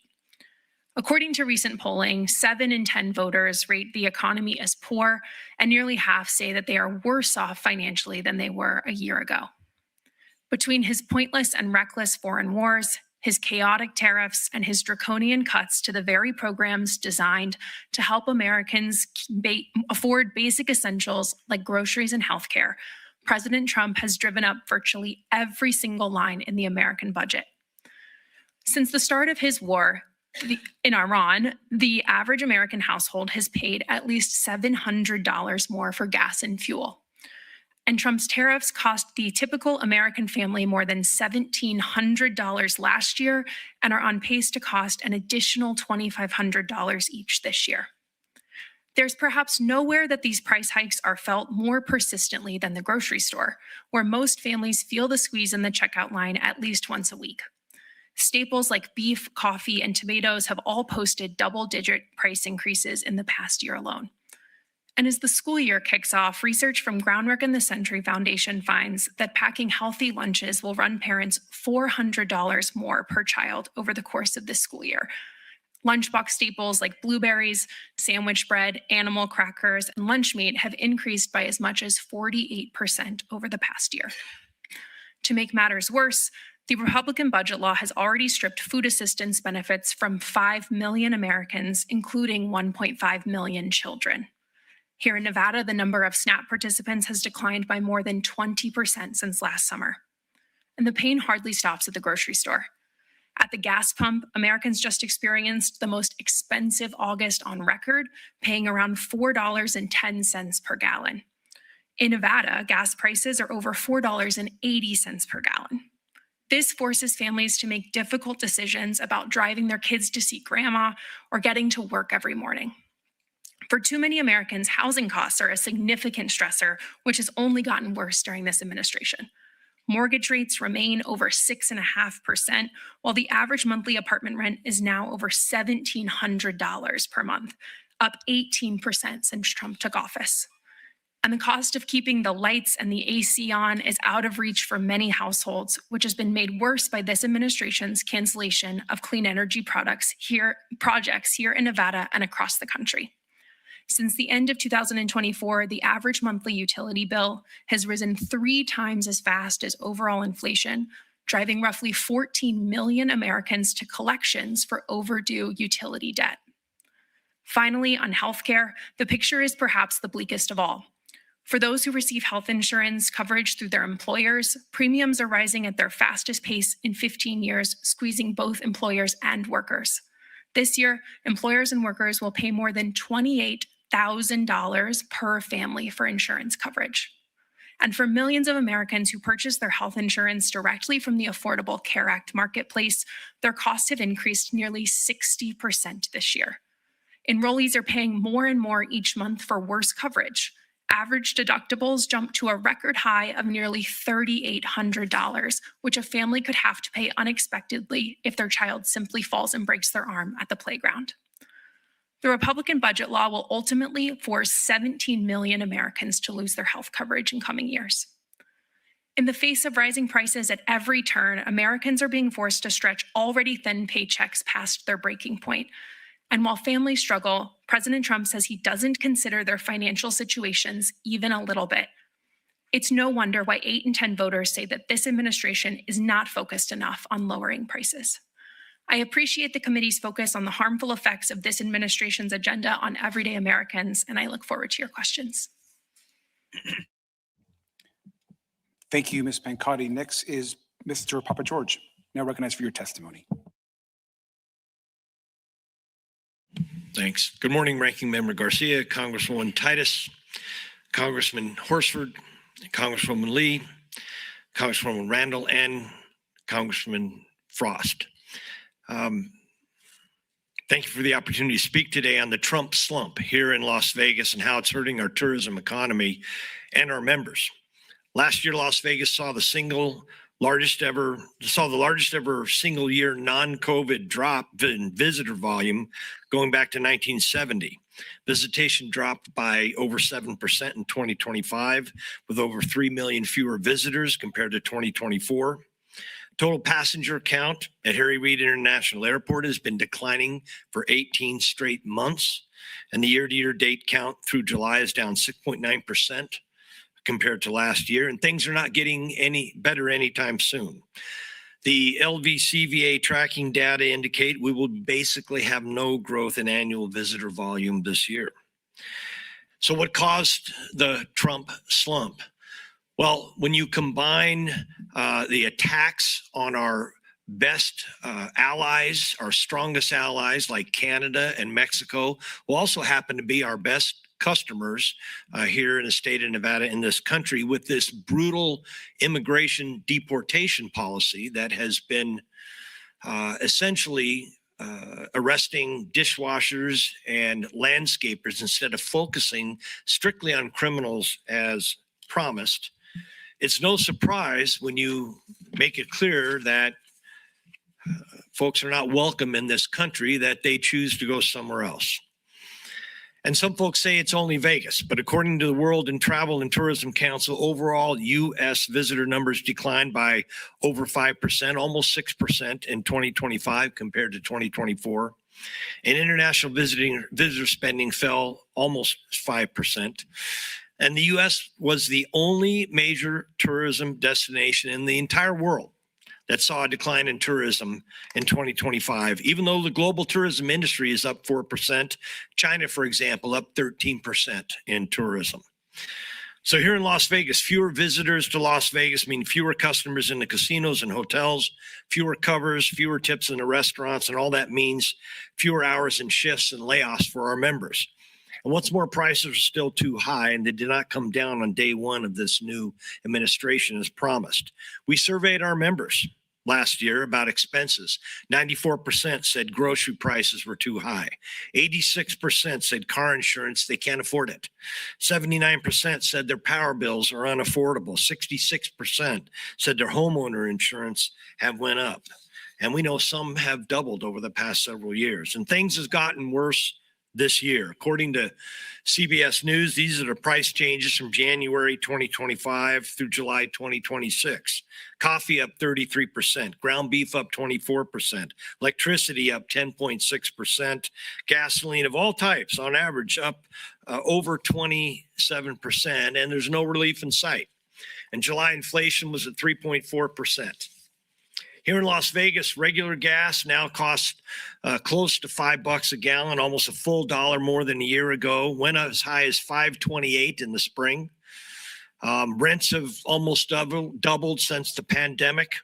S10: According to recent polling, 7 in 10 voters rate the economy as poor, and nearly half say that they are worse off financially than they were a year ago. Between his pointless and reckless foreign wars, his chaotic tariffs, and his draconian cuts to the very programs designed to help Americans afford basic essentials like groceries and healthcare, President Trump has driven up virtually every single line in the American budget. Since the start of his war in Iran, the average American household has paid at least $700 more for gas and fuel. And Trump's tariffs cost the typical American family more than $1,700 last year and are on pace to cost an additional $2,500 each this year. There's perhaps nowhere that these price hikes are felt more persistently than the grocery store, where most families feel the squeeze in the checkout line at least once a week. Staples like beef, coffee, and tomatoes have all posted double-digit price increases in the past year alone. And as the school year kicks off, research from Groundwork and the Century Foundation finds that packing healthy lunches will run parents $400 more per child over the course of this school year, Lunchbox staples like blueberries, sandwich bread, animal crackers, and lunch meat have increased by as much as 48% over the past year. To make matters worse, the Republican budget law has already stripped food assistance benefits from 5 million Americans, including 1.5 million children. Here in Nevada, the number of SNAP participants has declined by more than 20% since last summer. And the pain hardly stops at the grocery store. At the gas pump, Americans just experienced the most expensive August on record, paying around $4.10 per gallon. In Nevada, gas prices are over $4.80 per gallon. This forces families to make difficult decisions about driving their kids to see grandma or getting to work every morning. For too many Americans, housing costs are a significant stressor, which has only gotten worse during this administration. Mortgage rates remain over 6.5%, while the average monthly apartment rent is now over $1,700 per month, up 18% since Trump took office. And the cost of keeping the lights and the AC on is out of reach for many households, which has been made worse by this administration's cancellation of clean energy projects here in Nevada and across the country. Since the end of 2024, the average monthly utility bill has risen 3 times as fast as overall inflation, driving roughly 14 million Americans to collections for overdue utility debt. Finally, on healthcare, the picture is perhaps the bleakest of all. For those who receive health insurance coverage through their employers, premiums are rising at their fastest pace in 15 years, squeezing both employers and workers. This year, employers and workers will pay more than $28,000 per family for insurance coverage. And for millions of Americans who purchase their health insurance directly from the Affordable Care Act marketplace, their costs have increased nearly 60% this year. Enrollees are paying more and more each month for worse coverage. Average deductibles jumped to a record high of nearly $3,800, which a family could have to pay unexpectedly if their child simply falls and breaks their arm at the playground. The Republican budget law will ultimately force 17 million Americans to lose their health coverage in coming years. In the face of rising prices at every turn, Americans are being forced to stretch already thin paychecks past their breaking point. And while families struggle, President Trump says he doesn't consider their financial situations even a little bit. It's no wonder why 8 in 10 voters say that this administration is not focused enough on lowering prices. I appreciate the committee's focus on the harmful effects of this administration's agenda on everyday Americans, and I look forward to your questions.
S9: Thank you, Ms. Pancotti. Next is Mr. Papa George, now recognized for your testimony.
S11: Thanks. Good morning, Ranking Member Garcia, Congresswoman Titus, Congressman Horsford, Congresswoman Lee, Congresswoman Randall, and Congressman Frost. Thank you for the opportunity to speak today on the Trump slump here in Las Vegas and how it's hurting our tourism economy and our members. Last year, Las Vegas saw the largest ever single year non-COVID drop in visitor volume going back to 1970. Visitation dropped by over 7% in 2025, with over 3 million fewer visitors compared to 2024. Total passenger count at Harry Reid International Airport has been declining for 18 straight months, and the year-to-year date count through July is down 6.9% compared to last year, and things are not getting any better anytime soon. The LVCVA tracking data indicate we will basically have no growth in annual visitor volume this year. So what caused the Trump slump? Well, when you combine the attacks on our best allies, our strongest allies like Canada and Mexico, who also happen to be our best customers here in the state of Nevada, in this country, with this brutal immigration deportation policy that has been essentially arresting dishwashers and landscapers instead of focusing strictly on criminals as promised. It's no surprise when you make it clear that folks are not welcome in this country that they choose to go somewhere else. And some folks say it's only Vegas, but according to the World and Travel and Tourism Council, overall U.S. visitor numbers declined by over 5%, almost 6% in 2025 compared to 2024. And international visitor spending fell almost 5%. And the U.S. was the only major tourism destination in the entire world that saw a decline in tourism in 2025. Even though the global tourism industry is up 4%, China, for example, up 13% in tourism. So here in Las Vegas, fewer visitors to Las Vegas mean fewer customers in the casinos and hotels, fewer covers, fewer tips in the restaurants, and all that means fewer hours and shifts and layoffs for our members. And what's more, prices are still too high, and they did not come down on day one of this new administration as promised. We surveyed our members last year about expenses. 94% said grocery prices were too high. 86% said car insurance, they can't afford it. 79% said their power bills are unaffordable. 66% said their homeowner insurance have went up. And we know some have doubled over the past several years. And things has gotten worse this year. According to CBS News, these are the price changes from January 2025 through July 2026. Coffee up 33%, ground beef up 24%, electricity up 10.6%, gasoline of all types on average up over 27%, and there's no relief in sight. And July inflation was at 3.4%. Here in Las Vegas, regular gas now costs close to $5 a gallon, almost a full dollar more than a year ago. Went as high as $5.28 in the spring. Rents have almost doubled since the pandemic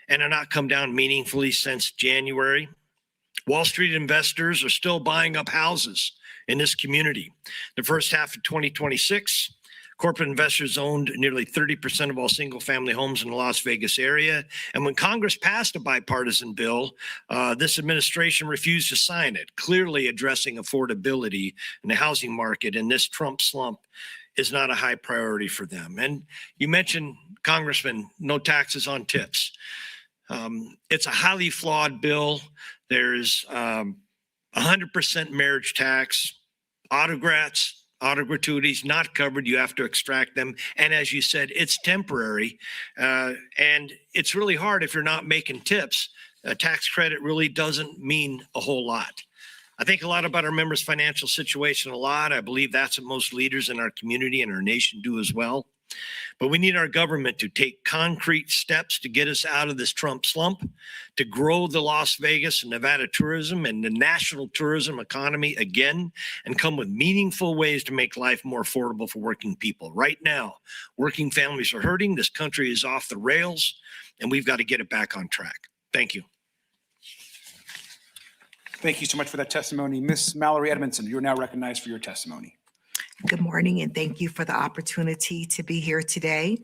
S11: and have not come down meaningfully since January. Wall Street investors are still buying up houses in this community. The first half of 2026, corporate investors owned nearly 30% of all single-family homes in the Las Vegas area. And when Congress passed a bipartisan bill, this administration refused to sign it, clearly addressing affordability in the housing market. And this Trump slump is not a high priority for them. And you mentioned, Congressman, no taxes on tips. It's a highly flawed bill. There's 100% marriage tax, auto gratuities not covered. You have to extract them. And as you said, it's temporary. And it's really hard if you're not making tips. A tax credit really doesn't mean a whole lot. I think a lot about our members' financial situation a lot. I believe that's what most leaders in our community and our nation do as well. But we need our government to take concrete steps to get us out of this Trump slump, to grow the Las Vegas and Nevada tourism and the national tourism economy again, and come with meaningful ways to make life more affordable for working people. Right now, working families are hurting. This country is off the rails, and we've got to get it back on track. Thank you.
S9: Thank you so much for that testimony. Ms. Mallory Edmondson, you're now recognized for your testimony.
S12: Good morning, and thank you for the opportunity to be here today.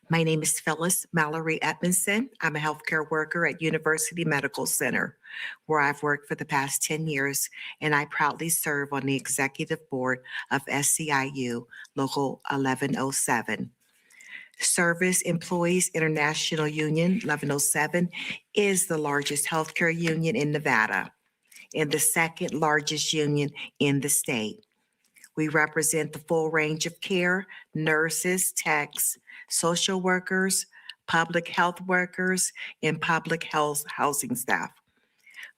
S12: My name is Phyllis Mallory Edmondson. I'm a healthcare worker at University Medical Center, where I've worked for the past 10 years, and I proudly serve on the executive board of SCIU Local 1107. Service Employees International Union 1107 is the largest healthcare union in Nevada and the second largest union in the state. We represent the full range of care, nurses, techs, social workers, public health workers, and public health housing staff.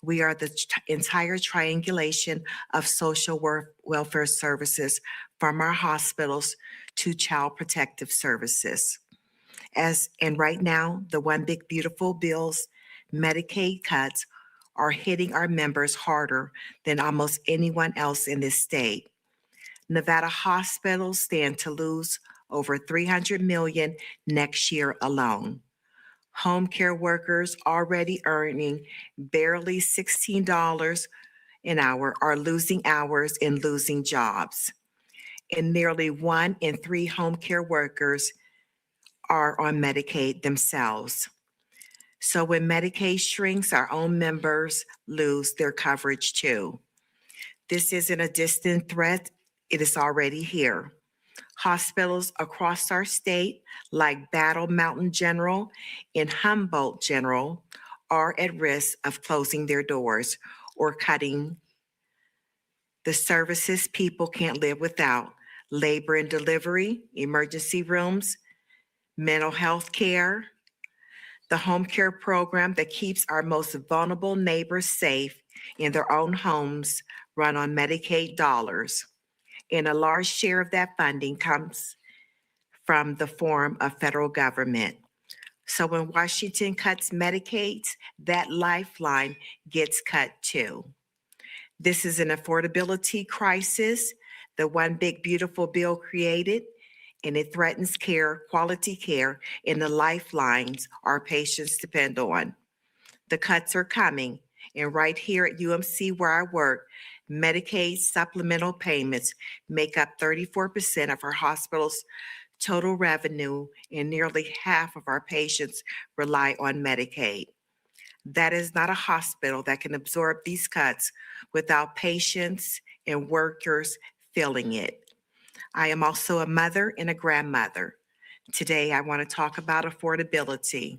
S12: We are the entire triangulation of social welfare services from our hospitals to child protective services. And right now, the One Big Beautiful Bill's Medicaid cuts are hitting our members harder than almost anyone else in this state. Nevada hospitals stand to lose over $300 million next year alone. Home care workers already earning barely $16 an hour are losing hours and losing jobs. And nearly 1 in 3 home care workers are on Medicaid themselves. So when Medicaid shrinks, our own members lose their coverage too. This isn't a distant threat. It is already here. Hospitals across our state, like Battle Mountain General and Humboldt General, are at risk of closing their doors or cutting the services people can't live without: labor and delivery, emergency rooms, mental health care, the home care program that keeps our most vulnerable neighbors safe in their own homes, run on Medicaid dollars. And a large share of that funding comes from the form of federal government. So when Washington cuts Medicaid, that lifeline gets cut too. This is an affordability crisis the One Big Beautiful Bill created, and it threatens care, quality care, and the lifelines our patients depend on. The cuts are coming, and right here at UMC where I work, Medicaid supplemental payments make up 34% of our hospital's total revenue, and nearly half of our patients rely on Medicaid. That is not a hospital that can absorb these cuts without patients and workers feeling it. I am also a mother and a grandmother. Today, I want to talk about affordability.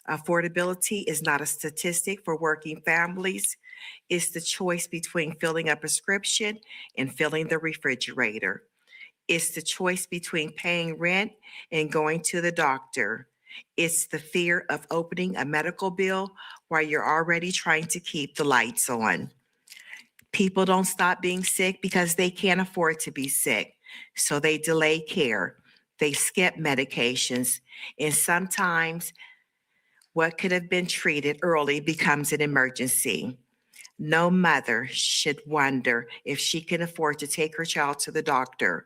S12: Affordability is not a statistic for working families. It's the choice between filling a prescription and filling the refrigerator. It's the choice between paying rent and going to the doctor. It's the fear of opening a medical bill while you're already trying to keep the lights on. People don't stop being sick because they can't afford to be sick. So they delay care. They skip medications. And sometimes what could have been treated early becomes an emergency. No mother should wonder if she can afford to take her child to the doctor.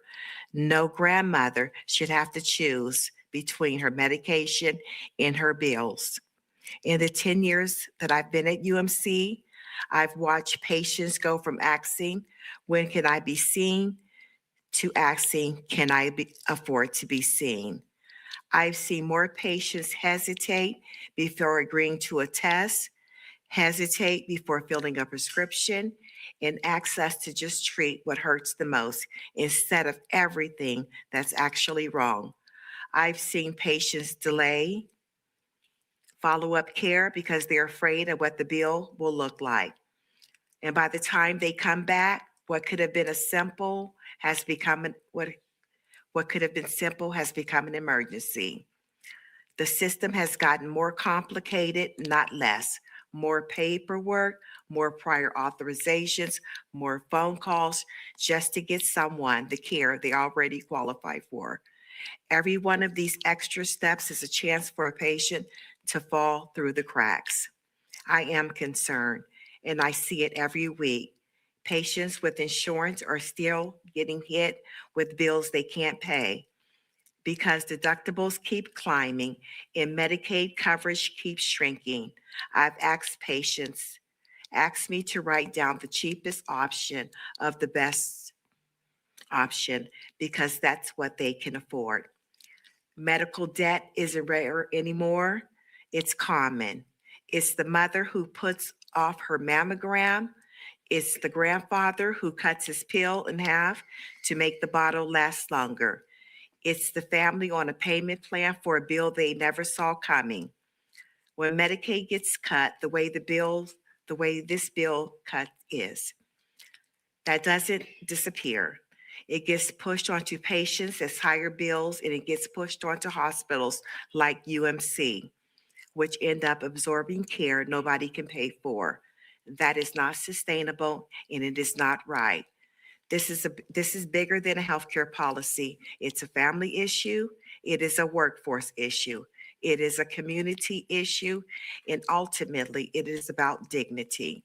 S12: No grandmother should have to choose between her medication and her bills. In the 10 years that I've been at UMC, I've watched patients go from asking, when can I be seen, to asking, can I afford to be seen? I've seen more patients hesitate before agreeing to a test, hesitate before filling a prescription, and ask us to just treat what hurts the most instead of everything that's actually wrong. I've seen patients delay follow-up care because they're afraid of what the bill will look like. And by the time they come back, what could have been a simple has become what could have been simple has become an emergency. The system has gotten more complicated, not less. More paperwork, more prior authorizations, more phone calls just to get someone the care they already qualify for. Every one of these extra steps is a chance for a patient to fall through the cracks. I am concerned, and I see it every week. Patients with insurance are still getting hit with bills they can't pay because deductibles keep climbing and Medicaid coverage keeps shrinking. I've asked patients, ask me to write down the cheapest option of the best option because that's what they can afford. Medical debt isn't rare anymore. It's common. It's the mother who puts off her mammogram. It's the grandfather who cuts his pill in half to make the bottle last longer. It's the family on a payment plan for a bill they never saw coming. When Medicaid gets cut, the way this bill cut is, that doesn't disappear. It gets pushed onto patients as higher bills, and it gets pushed onto hospitals like UMC, which end up absorbing care nobody can pay for. That is not sustainable, and it is not right. This is bigger than a healthcare policy. It's a family issue. It is a workforce issue. It is a community issue, and ultimately, it is about dignity.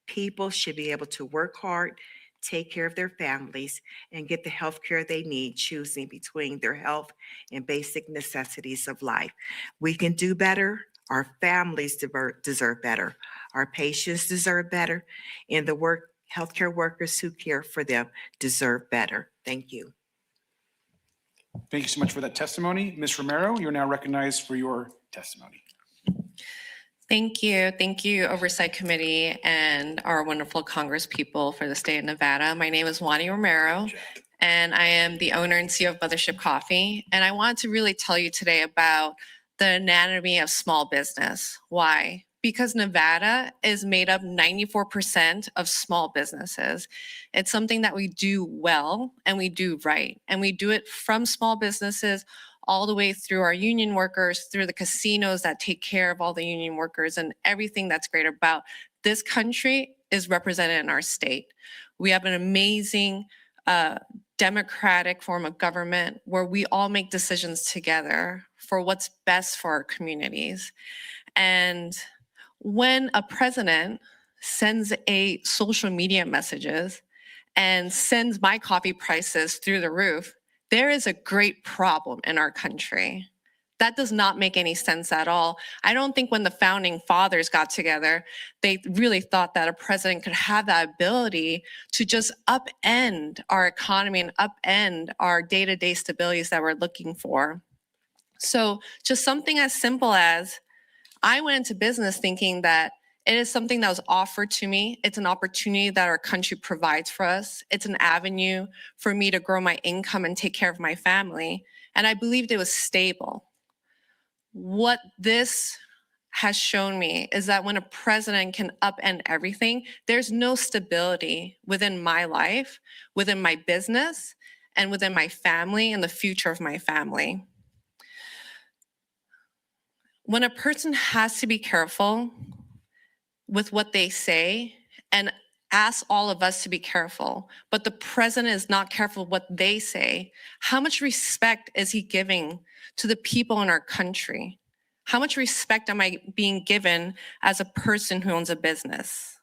S12: People should be able to work hard, take care of their families, and get the health care they need, choosing between their health and basic necessities of life. We can do better. Our families deserve better. Our patients deserve better, and the healthcare workers who care for them deserve better. Thank you.
S9: Thank you so much for that testimony. Ms. Romero, you're now recognized for your testimony.
S13: Thank you. Thank you, Oversight Committee and our wonderful Congress people for the state of Nevada. My name is Wani Romero, and I am the owner and CEO of Mothership Coffee. And I want to really tell you today about the anatomy of small business. Why? because Nevada is made up 94% of small businesses. It's something that we do well and we do right. And we do it from small businesses all the way through our union workers, through the casinos that take care of all the union workers, and everything that's great about this country is represented in our state. We have an amazing democratic form of government where we all make decisions together for what's best for our communities. And when a president sends a social media messages and sends my coffee prices through the roof, there is a great problem in our country. That does not make any sense at all. I don't think when the founding fathers got together, they really thought that a president could have that ability to just upend our economy and upend our day-to-day stabilities that we're looking for. So just something as simple as, I went into business thinking that it is something that was offered to me. It's an opportunity that our country provides for us. It's an avenue for me to grow my income and take care of my family. And I believed it was stable. What this has shown me is that when a president can upend everything, there's no stability within my life, within my business, and within my family and the future of my family. When a person has to be careful with what they say and ask all of us to be careful, but the president is not careful what they say, how much respect is he giving to the people in our country? How much respect am I being given as a person who owns a business?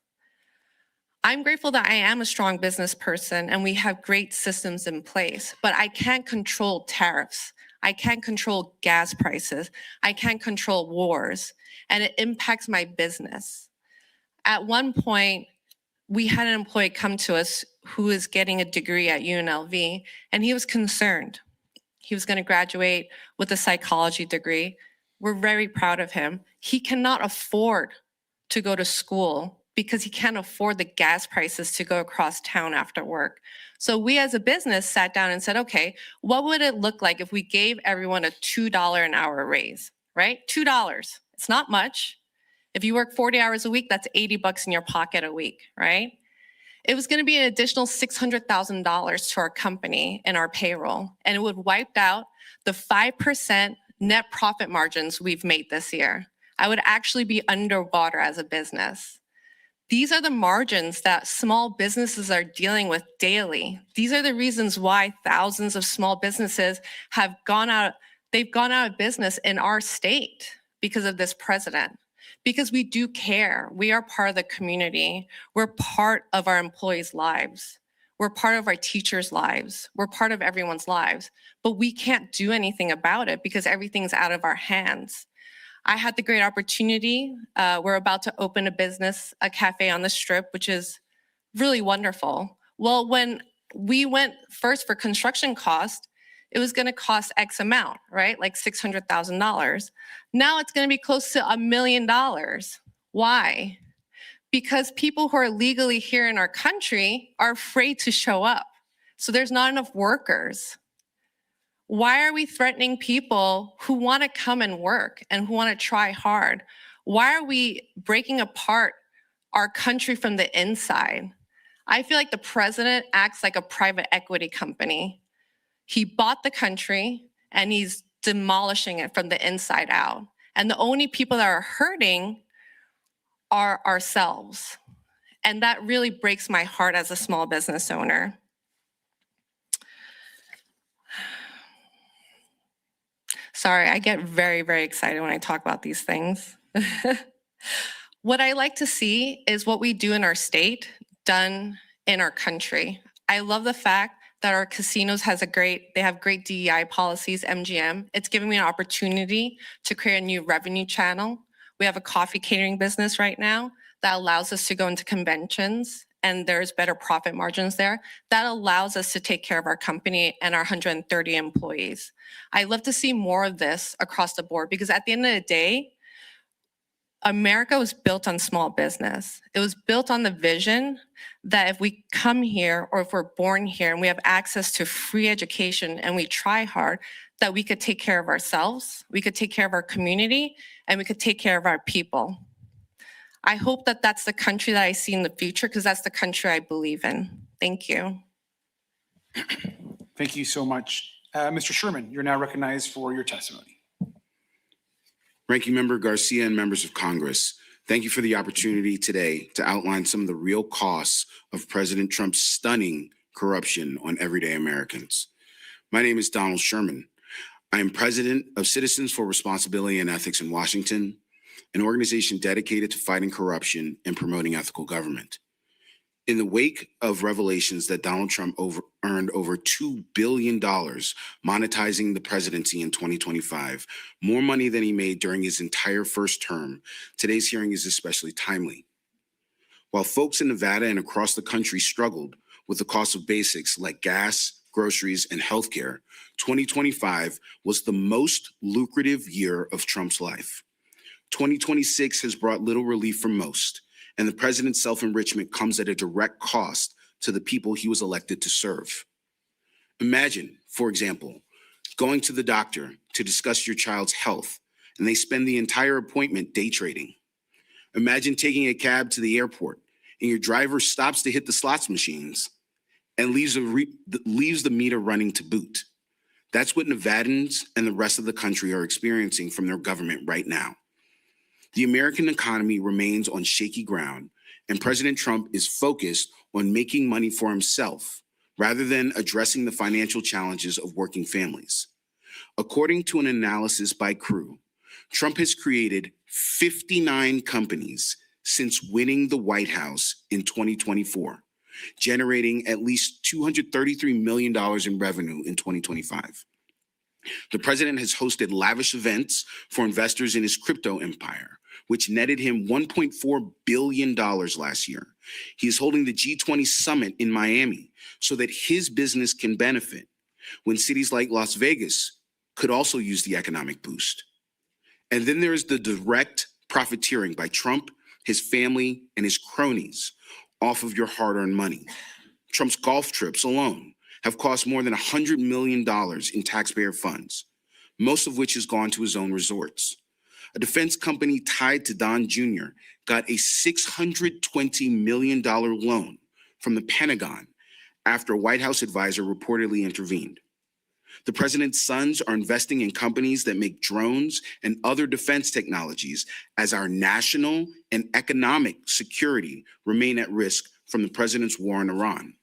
S13: I'm grateful that I am a strong business person and we have great systems in place, but I can't control tariffs. I can't control gas prices. I can't control wars, and it impacts my business. At one point, we had an employee come to us who is getting a degree at UNLV, and he was concerned. He was going to graduate with a psychology degree. We're very proud of him. He cannot afford to go to school because he can't afford the gas prices to go across town after work. So we as a business sat down and said, okay, what would it look like if we gave everyone a $2 an hour raise, right? $2, it's not much. If you work 40 hours a week, that's $80 in your pocket a week, right? It was gonna be an additional $600,000 to our company and our payroll, and it would wipe out the 5% net profit margins we've made this year. I would actually be underwater as a business. These are the margins that small businesses are dealing with daily. These are the reasons why thousands of small businesses have gone out, they've gone out of business in our state because of this president. Because we do care. We are part of the community. We're part of our employees' lives. We're part of our teachers' lives. We're part of everyone's lives. But we can't do anything about it because everything's out of our hands. I had the great opportunity. We're about to open a business, a cafe on the Strip, which is really wonderful. Well, when we went first for construction cost, it was going to cost X amount, right? Like $600,000. Now it's going to be close to $1 million. Why? Because people who are legally here in our country are afraid to show up. So there's not enough workers. Why are we threatening people who want to come and work and who want to try hard? Why are we breaking apart our country from the inside? I feel like the president acts like a private equity company. He bought the country and he's demolishing it from the inside out. And the only people that are hurting are ourselves. And that really breaks my heart as a small business owner. Sorry, I get very, very excited when I talk about these things. What I like to see is what we do in our state done in our country. I love the fact that our casinos they have great DEI policies, MGM. It's giving me an opportunity to create a new revenue channel. We have a coffee catering business right now that allows us to go into conventions and there's better profit margins there. That allows us to take care of our company and our 130 employees. I love to see more of this across the board because at the end of the day, America was built on small business. It was built on the vision that if we come here or if we're born here and we have access to free education and we try hard, that we could take care of ourselves, we could take care of our community, and we could take care of our people. I hope that that's the country that I see in the future because that's the country I believe in. Thank you.
S9: Thank you so much. Mr. Sherman, you're now recognized for your testimony.
S14: Ranking Member Garcia and members of Congress, thank you for the opportunity today to outline some of the real costs of President Trump's stunning corruption on everyday Americans. My name is Donald Sherman. I am president of Citizens for Responsibility and Ethics in Washington, an organization dedicated to fighting corruption and promoting ethical government. In the wake of revelations that Donald Trump earned over $2 billion monetizing the presidency in 2025, more money than he made during his entire first term, today's hearing is especially timely. While folks in Nevada and across the country struggled with the cost of basics like gas, groceries, and healthcare, 2025 was the most lucrative year of Trump's life. 2026 has brought little relief for most, and the president's self-enrichment comes at a direct cost to the people he was elected to serve. Imagine, for example, going to the doctor to discuss your child's health, and they spend the entire appointment day trading. Imagine taking a cab to the airport, and your driver stops to hit the slots machines and leaves the meter running to boot. That's what Nevadans and the rest of the country are experiencing from their government right now. The American economy remains on shaky ground, and President Trump is focused on making money for himself rather than addressing the financial challenges of working families. According to an analysis by Crew, Trump has created 59 companies since winning the White House in 2024, generating at least $233 million in revenue in 2025. The president has hosted lavish events for investors in his crypto empire, which netted him $1.4 billion last year. He is holding the G20 summit in Miami so that his business can benefit when cities like Las Vegas could also use the economic boost. And then there is the direct profiteering by Trump, his family, and his cronies off of your hard-earned money. Trump's golf trips alone have cost more than $100 million in taxpayer funds, most of which has gone to his own resorts. A defense company tied to Don Jr. got a $620 million loan from the Pentagon after a White House advisor reportedly intervened. The president's sons are investing in companies that make drones and other defense technologies as our national and economic security remain at risk from the president's war in Iran.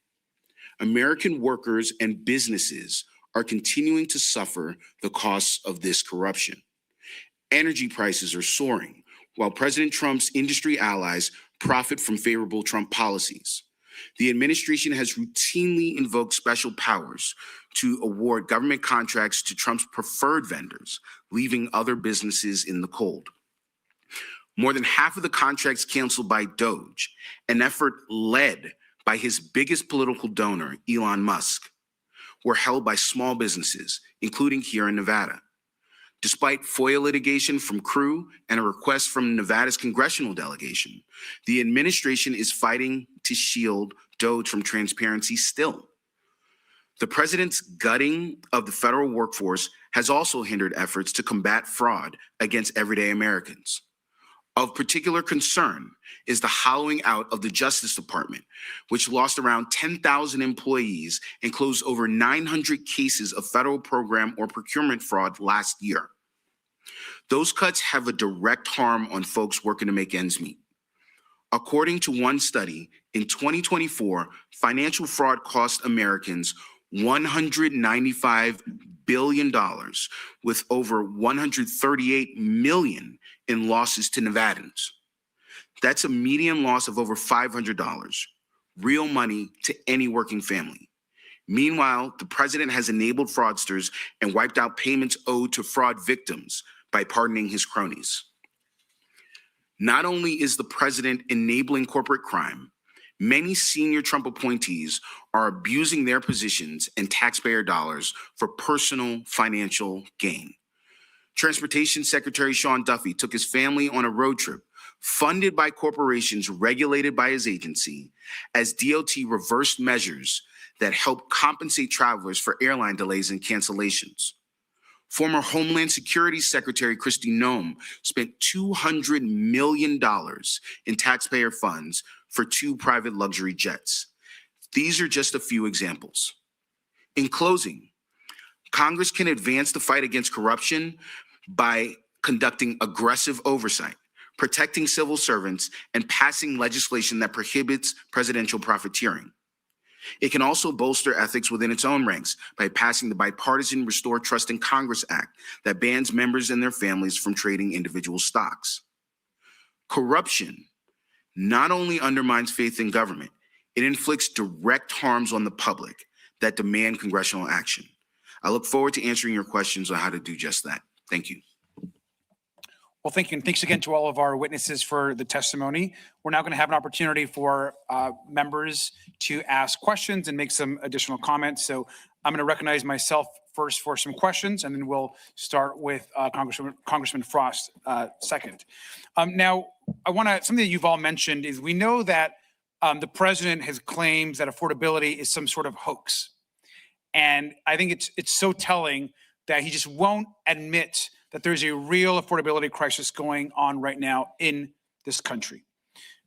S14: American workers and businesses are continuing to suffer the costs of this corruption. Energy prices are soaring, while President Trump's industry allies profit from favorable Trump policies. The administration has routinely invoked special powers to award government contracts to Trump's preferred vendors, leaving other businesses in the cold. More than half of the contracts canceled by DOGE, an effort led by his biggest political donor, Elon Musk, were held by small businesses, including here in Nevada. Despite FOIA litigation from Crew and a request from Nevada's congressional delegation, the administration is fighting to shield DOGE from transparency still. The president's gutting of the federal workforce has also hindered efforts to combat fraud against everyday Americans. Of particular concern is the hollowing out of the Justice Department, which lost around 10,000 employees and closed over 900 cases of federal program or procurement fraud last year. Those cuts have a direct harm on folks working to make ends meet. According to one study, in 2024, financial fraud cost Americans $195 billion, with over $138 million in losses to Nevadans. That's a median loss of over $500, real money to any working family. Meanwhile, the president has enabled fraudsters and wiped out payments owed to fraud victims by pardoning his cronies. Not only is the president enabling corporate crime, many senior Trump appointees are abusing their positions and taxpayer dollars for personal financial gain. Transportation Secretary Sean Duffy took his family on a road trip funded by corporations regulated by his agency as DOT reversed measures that help compensate travelers for airline delays and cancellations. Former Homeland Security Secretary Kristi Noem spent $200 million in taxpayer funds for 2 private luxury jets. These are just a few examples. In closing, Congress can advance the fight against corruption by conducting aggressive oversight, protecting civil servants, and passing legislation that prohibits presidential profiteering. It can also bolster ethics within its own ranks by passing the bipartisan Restore Trust in Congress Act that bans members and their families from trading individual stocks. Corruption not only undermines faith in government, it inflicts direct harms on the public that demand congressional action. I look forward to answering your questions on how to do just that. Thank you.
S9: Well, thank you. And thanks again to all of our witnesses for the testimony. We're now going to have an opportunity for members to ask questions and make some additional comments. So I'm going to recognize myself first for some questions, and then we'll start with Congressman Frost second. Now, something that you've all mentioned is we know that the president has claimed that affordability is some sort of hoax. And I think it's so telling that he just won't admit that there's a real affordability crisis going on right now in this country.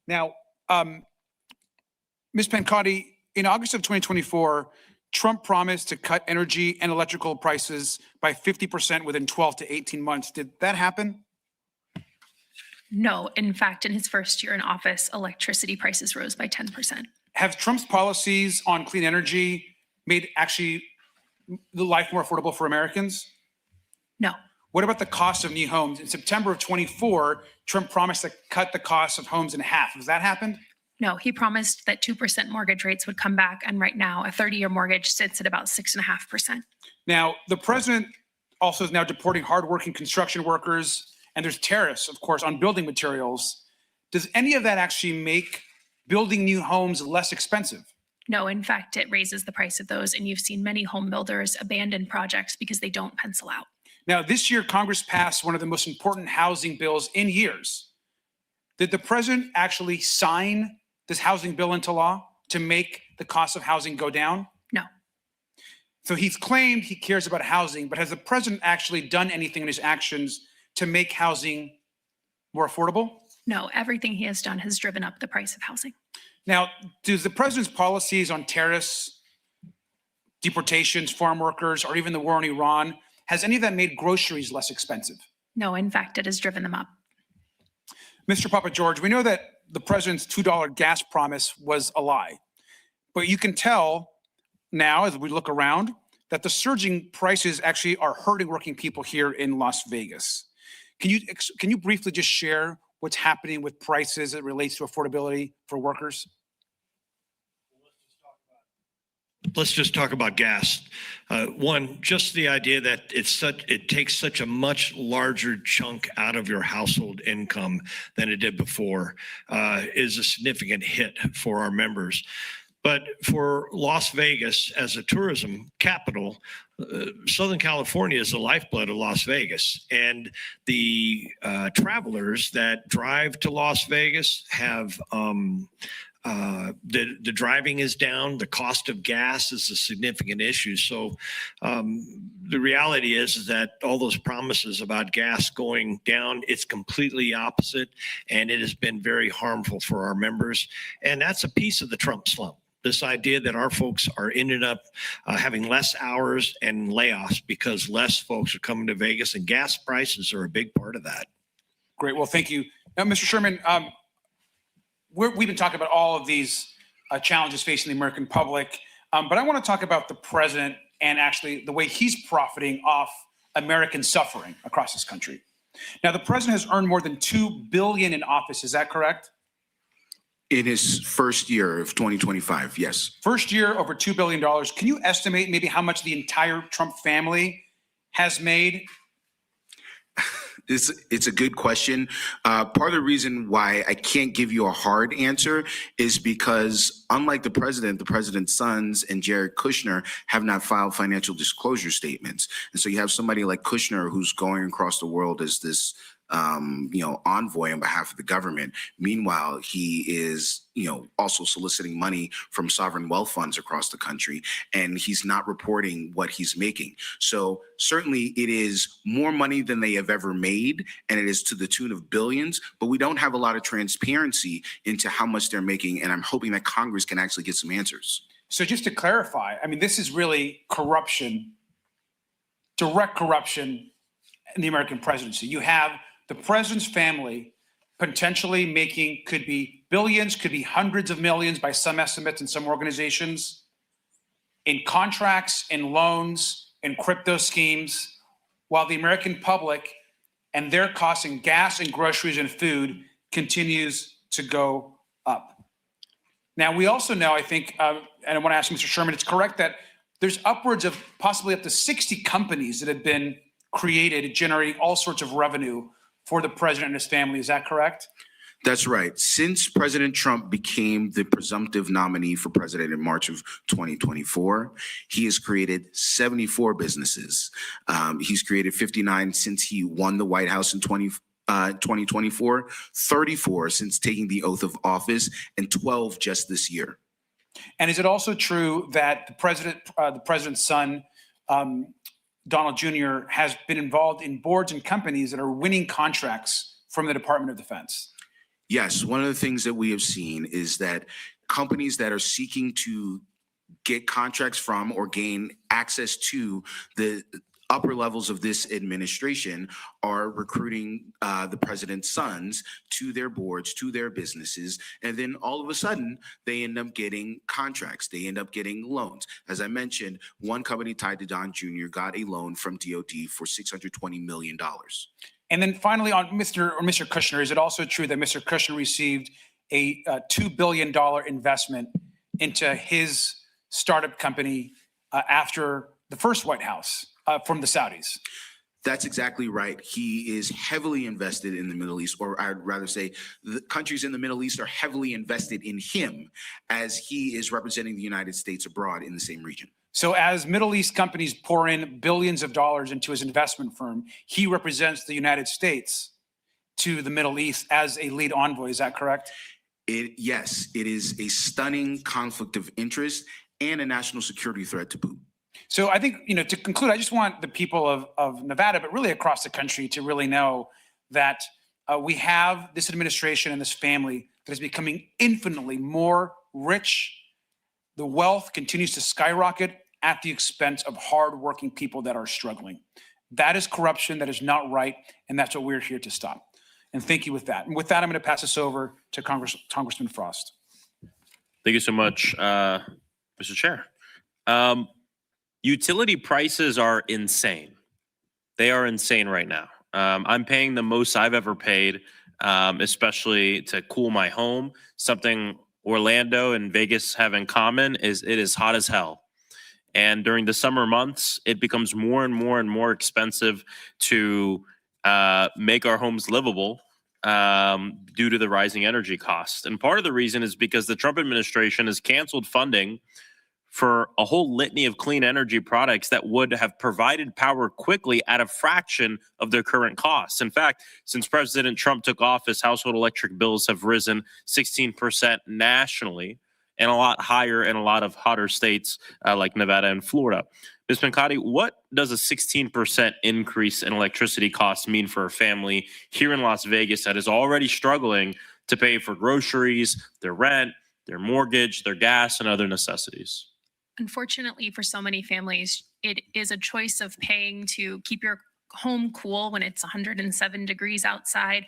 S9: Now, Ms. Pancotti, in August of 2024, Trump promised to cut energy and electrical prices by 50% within 12 to 18 months. Did that happen?
S10: No, in fact, in his first year in office, electricity prices rose by 10%.
S9: Have Trump's policies on clean energy made actually the life more affordable for Americans?
S10: No.
S9: What about the cost of new homes? In September of 24, Trump promised to cut the cost of homes in half. Has that happened?
S10: No, he promised that 2% mortgage rates would come back. And right now, a 30-year mortgage sits at about 6.5%.
S9: Now, the president also is now deporting hardworking construction workers, and there's tariffs, of course, on building materials. Does any of that actually make building new homes less expensive?
S10: No, in fact, it raises the price of those. And you've seen many home builders abandon projects because they don't pencil out.
S9: Now, this year, Congress passed one of the most important housing bills in years. Did the president actually sign this housing bill into law to make the cost of housing go down?
S10: No.
S9: So he's claimed he cares about housing, but has the president actually done anything in his actions to make housing more affordable?
S10: No, everything he has done has driven up the price of housing.
S9: Now, does the president's policies on tariffs, deportations, farm workers, or even the war in Iran, has any of that made groceries less expensive?
S10: No, in fact, it has driven them up.
S9: Mr. Papa George, we know that the president's $2 gas promise was a lie, but you can tell now as we look around that the surging prices actually are hurting working people here in Las Vegas. Can you briefly just share what's happening with prices as it relates to affordability for workers?
S11: Let's just talk about gas. One, just the idea that it takes such a much larger chunk out of your household income than it did before is a significant hit for our members. But for Las Vegas as a tourism capital, Southern California is the lifeblood of Las Vegas. And the travelers that drive to Las Vegas have the driving is down. The cost of gas is a significant issue. So the reality is that all those promises about gas going down, it's completely opposite. And it has been very harmful for our members. And that's a piece of the Trump slump. This idea that our folks are ended up having less hours and layoffs because less folks are coming to Vegas, and gas prices are a big part of that.
S9: Great. Well, thank you. Now, Mr. Sherman, we've been talking about all of these challenges facing the American public, but I want to talk about the president and actually the way he's profiting off American suffering across this country. Now, the president has earned more than $2 billion in office. Is that correct?
S14: In his first year of 2025, yes.
S9: First year, over $2 billion. Can you estimate maybe how much the entire Trump family has made?
S14: It's a good question. Part of the reason why I can't give you a hard answer is because unlike the president's sons and Jared Kushner have not filed financial disclosure statements. And so you have somebody like Kushner who's going across the world as this envoy on behalf of the government. Meanwhile, he is, also soliciting money from sovereign wealth funds across the country, and he's not reporting what he's making. So certainly it is more money than they have ever made, and it is to the tune of billions, but we don't have a lot of transparency into how much they're making, and I'm hoping that Congress can actually get some answers.
S9: So just to clarify, I mean, this is really corruption, direct corruption in the American presidency. You have the president's family potentially making, could be billions, could be hundreds of millions by some estimates in some organizations, in contracts, in loans, in crypto schemes, while the American public and their costs in gas and groceries and food continues to go up. Now, we also know, I think, and I want to ask Mr. Sherman, it's correct that there's upwards of possibly up to 60 companies that have been created generating all sorts of revenue for the president and his family. Is that correct?
S14: That's right. Since President Trump became the presumptive nominee for president in March of 2024, he has created 74 businesses. He's created 59 since he won the White House in 2024, 34 since taking the oath of office, and 12 just this year.
S9: And is it also true that the president's son, Donald Jr., has been involved in boards and companies that are winning contracts from the Department of Defense?
S14: Yes, one of the things that we have seen is that companies that are seeking to get contracts from or gain access to the upper levels of this administration are recruiting the president's sons to their boards, to their businesses, and then all of a sudden they end up getting contracts. They end up getting loans. As I mentioned, one company tied to Don Jr. got a loan from DOD for $620 million.
S9: And then finally, on Mr. Kushner, is it also true that Mr. Kushner received a $2 billion investment into his startup company after the first White House from the Saudis?
S14: That's exactly right. He is heavily invested in the Middle East, or I'd rather say the countries in the Middle East are heavily invested in him as he is representing the United States abroad in the same region.
S9: So as Middle East companies pour in billions of dollars into his investment firm, he represents the United States to the Middle East as a lead envoy. Is that correct?
S14: Yes, it is a stunning conflict of interest and a national security threat to boot.
S9: So I think, to conclude, I just want the people of Nevada, but really across the country, to really know that we have this administration and this family that is becoming infinitely more rich. The wealth continues to skyrocket at the expense of hardworking people that are struggling. That is corruption. That is not right. And that's what we're here to stop. And thank you with that. And with that, I'm going to pass this over to Congressman Frost.
S7: Thank you so much, Mr. Chair. Utility prices are insane. They are insane right now. I'm paying the most I've ever paid, especially to cool my home. Something Orlando and Vegas have in common is it is hot as hell. And during the summer months, it becomes more and more and more expensive to make our homes livable due to the rising energy costs. And part of the reason is because the Trump administration has canceled funding for a whole litany of clean energy products that would have provided power quickly at a fraction of their current costs. In fact, since President Trump took office, household electric bills have risen 16% nationally and a lot higher in a lot of hotter states like Nevada and Florida. Ms. Pancati, what does a 16% increase in electricity costs mean for a family here in Las Vegas that is already struggling to pay for groceries, their rent, their mortgage, their gas, and other necessities?
S10: Unfortunately, for so many families, it is a choice of paying to keep your home cool when it's 107 degrees outside,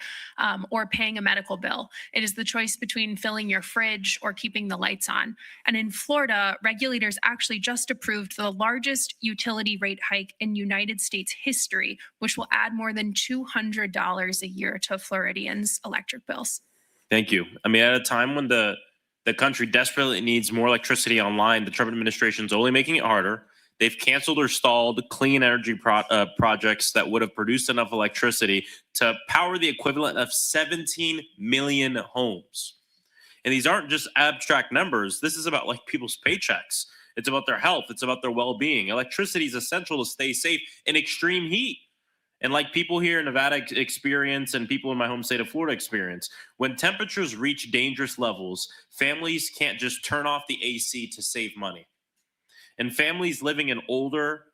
S10: or paying a medical bill. It is the choice between filling your fridge or keeping the lights on. And in Florida, regulators actually just approved the largest utility rate hike in United States history, which will add more than $200 a year to Floridians' electric bills.
S7: Thank you. I mean, at a time when the country desperately needs more electricity online, the Trump administration is only making it harder. They've canceled or stalled clean energy projects that would have produced enough electricity to power the equivalent of 17 million homes. And these aren't just abstract numbers. This is about like people's paychecks. It's about their health. It's about their well-being. Electricity is essential to stay safe in extreme heat. And like people here in Nevada experience and people in my home state of Florida experience, when temperatures reach dangerous levels, families can't just turn off the AC to save money. And families living in older,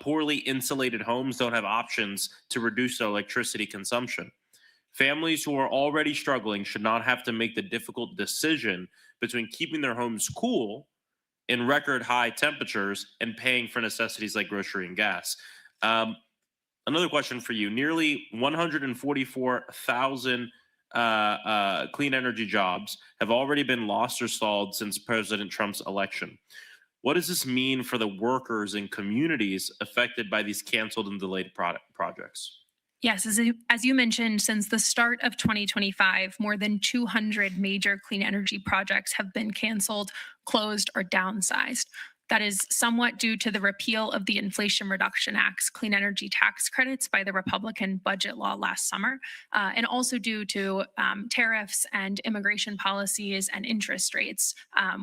S7: poorly insulated homes don't have options to reduce their electricity consumption. Families who are already struggling should not have to make the difficult decision between keeping their homes cool in record high temperatures and paying for necessities like grocery and gas. Another question for you. Nearly 144,000 clean energy jobs have already been lost or stalled since President Trump's election. What does this mean for the workers and communities affected by these canceled and delayed projects?
S10: Yes, as you mentioned, since the start of 2025, more than 200 major clean energy projects have been canceled, closed, or downsized. That is somewhat due to the repeal of the Inflation Reduction Act's clean energy tax credits by the Republican budget law last summer, and also due to tariffs and immigration policies and interest rates,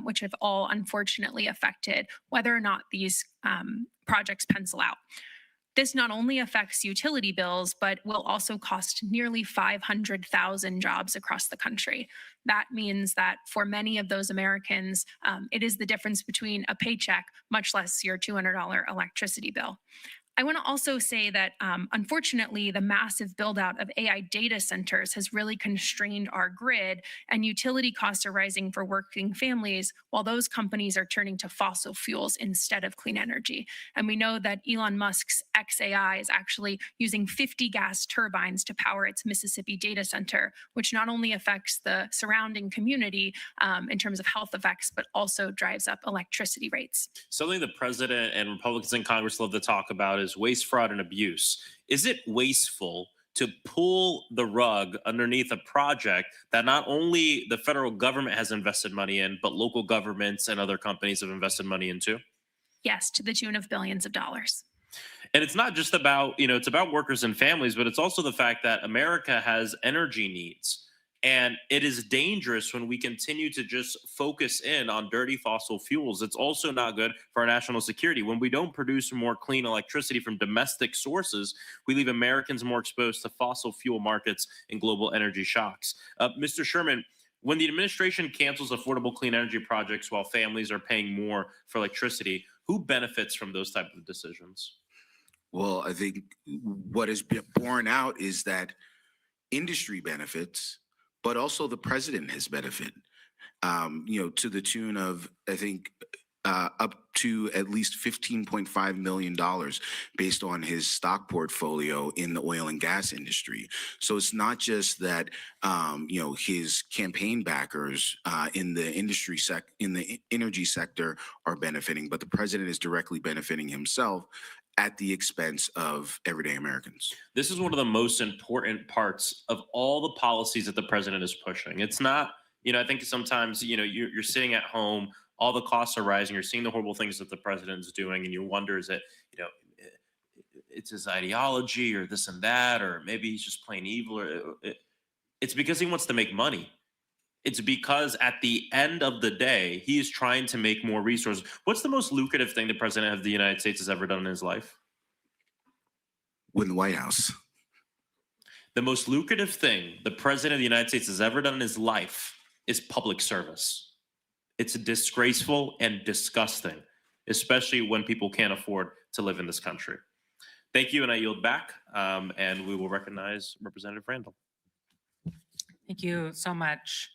S10: which have all unfortunately affected whether or not these projects pencil out. This not only affects utility bills, but will also cost nearly 500,000 jobs across the country. That means that for many of those Americans, it is the difference between a paycheck, much less your $200 electricity bill. I want to also say that, unfortunately, the massive build out of AI data centers has really constrained our grid, and utility costs are rising for working families while those companies are turning to fossil fuels instead of clean energy. And we know that Elon Musk's xAI is actually using 50 gas turbines to power its Mississippi data center, which not only affects the surrounding community in terms of health effects, but also drives up electricity rates.
S7: Something the president and Republicans in Congress love to talk about is waste, fraud, and abuse. Is it wasteful to pull the rug underneath a project that not only the federal government has invested money in, but local governments and other companies have invested money into?
S10: Yes, to the tune of billions of dollars.
S7: And it's not just about, it's about workers and families, but it's also the fact that America has energy needs. And it is dangerous when we continue to just focus in on dirty fossil fuels. It's also not good for our national security. When we don't produce more clean electricity from domestic sources, we leave Americans more exposed to fossil fuel markets and global energy shocks. Mr. Sherman, when the administration cancels affordable clean energy projects while families are paying more for electricity, who benefits from those type of decisions?
S14: Well, I think what has been borne out is that industry benefits, but also the president has benefited, to the tune of, I think, up to at least $15.5 million based on his stock portfolio in the oil and gas industry. So it's not just that, his campaign backers in the energy sector are benefiting, but the president is directly benefiting himself at the expense of everyday Americans.
S7: This is one of the most important parts of all the policies that the president is pushing. It's not, I think sometimes, you're sitting at home, all the costs are rising, you're seeing the horrible things that the president is doing, and you wonder, is it, it's his ideology or this and that, or maybe he's just plain evil, or it's because he wants to make money. It's because at the end of the day, he is trying to make more resources. What's the most lucrative thing the president of the United States has ever done in his life?
S14: Win the White House.
S7: The most lucrative thing the president of the United States has ever done in his life is public service. It's disgraceful and disgusting, especially when people can't afford to live in this country. Thank you, and I yield back, and we will recognize Representative Randall.
S15: Thank you so much.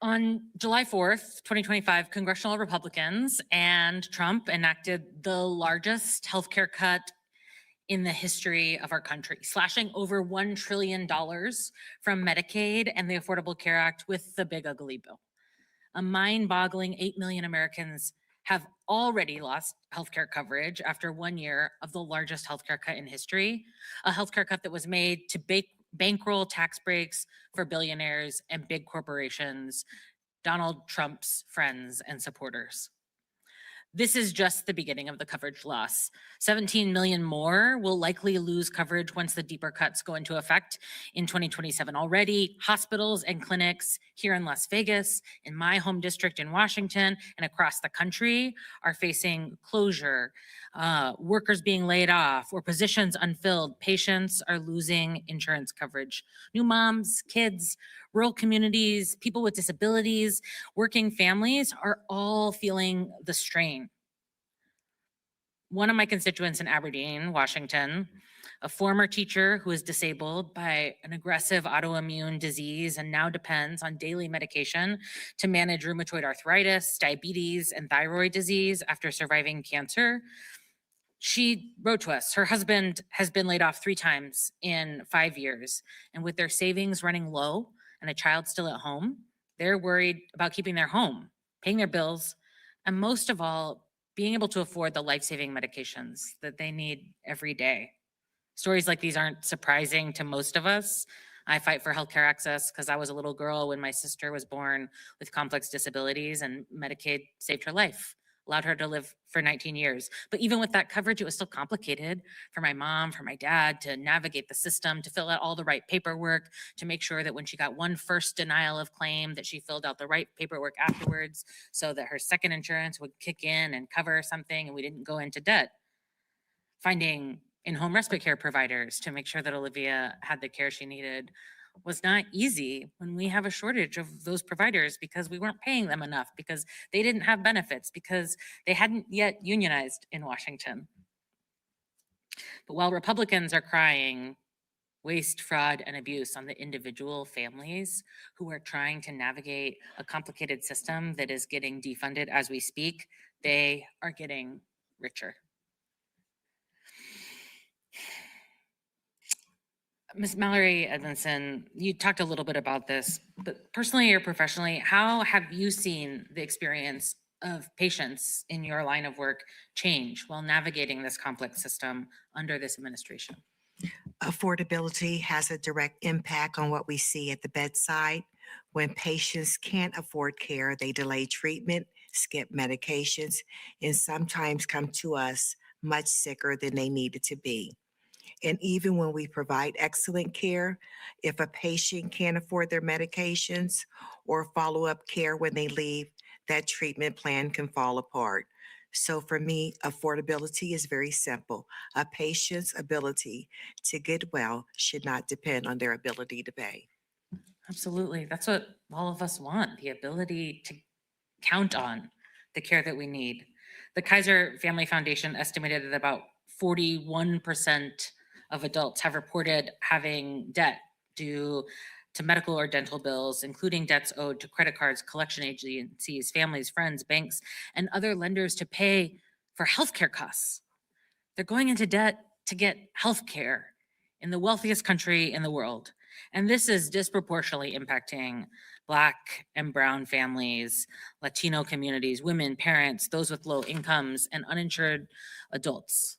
S15: On July 4th, 2025, congressional Republicans and Trump enacted the largest healthcare cut in the history of our country, slashing over $1 trillion from Medicaid and the Affordable Care Act with the Big Ugly Bill. A mind-boggling 8 million Americans have already lost healthcare coverage after 1 year of the largest healthcare cut in history, a healthcare cut that was made to bankroll tax breaks for billionaires and big corporations, Donald Trump's friends and supporters. This is just the beginning of the coverage loss. 17 million more will likely lose coverage once the deeper cuts go into effect in 2027. Already, hospitals and clinics here in Las Vegas, in my home district in Washington, and across the country are facing closure, workers being laid off, or positions unfilled. Patients are losing insurance coverage. New moms, kids, rural communities, people with disabilities, working families are all feeling the strain. One of my constituents in Aberdeen, Washington, a former teacher who is disabled by an aggressive autoimmune disease and now depends on daily medication to manage rheumatoid arthritis, diabetes, and thyroid disease after surviving cancer. She wrote to us, her husband has been laid off 3 times in 5 years, and with their savings running low and a child still at home, they're worried about keeping their home, paying their bills, and most of all, being able to afford the life-saving medications that they need every day. Stories like these aren't surprising to most of us. I fight for healthcare access because I was a little girl when my sister was born with complex disabilities, and Medicaid saved her life, allowed her to live for 19 years. But even with that coverage, it was still complicated for my mom, for my dad to navigate the system, to fill out all the right paperwork, to make sure that when she got one first denial of claim, that she filled out the right paperwork afterwards so that her second insurance would kick in and cover something and we didn't go into debt. Finding in-home respite care providers to make sure that Olivia had the care she needed was not easy when we have a shortage of those providers because we weren't paying them enough, because they didn't have benefits, because they hadn't yet unionized in Washington. But while Republicans are crying waste, fraud, and abuse on the individual families who are trying to navigate a complicated system that is getting defunded as we speak, they are getting richer. Ms. Mallory Edmondson, you talked a little bit about this, but personally or professionally, how have you seen the experience of patients in your line of work change while navigating this complex system under this administration?
S12: Affordability has a direct impact on what we see at the bedside. When patients can't afford care, they delay treatment, skip medications, and sometimes come to us much sicker than they needed to be. And even when we provide excellent care, if a patient can't afford their medications or follow-up care when they leave, that treatment plan can fall apart. So for me, affordability is very simple. A patient's ability to get well should not depend on their ability to pay.
S15: Absolutely. That's what all of us want, the ability to count on the care that we need. The Kaiser Family Foundation estimated that about 41% of adults have reported having debt due to medical or dental bills, including debts owed to credit cards, collection agencies, families, friends, banks, and other lenders to pay for healthcare costs. They're going into debt to get healthcare in the wealthiest country in the world. And this is disproportionately impacting Black and Brown families, Latino communities, women, parents, those with low incomes, and uninsured adults.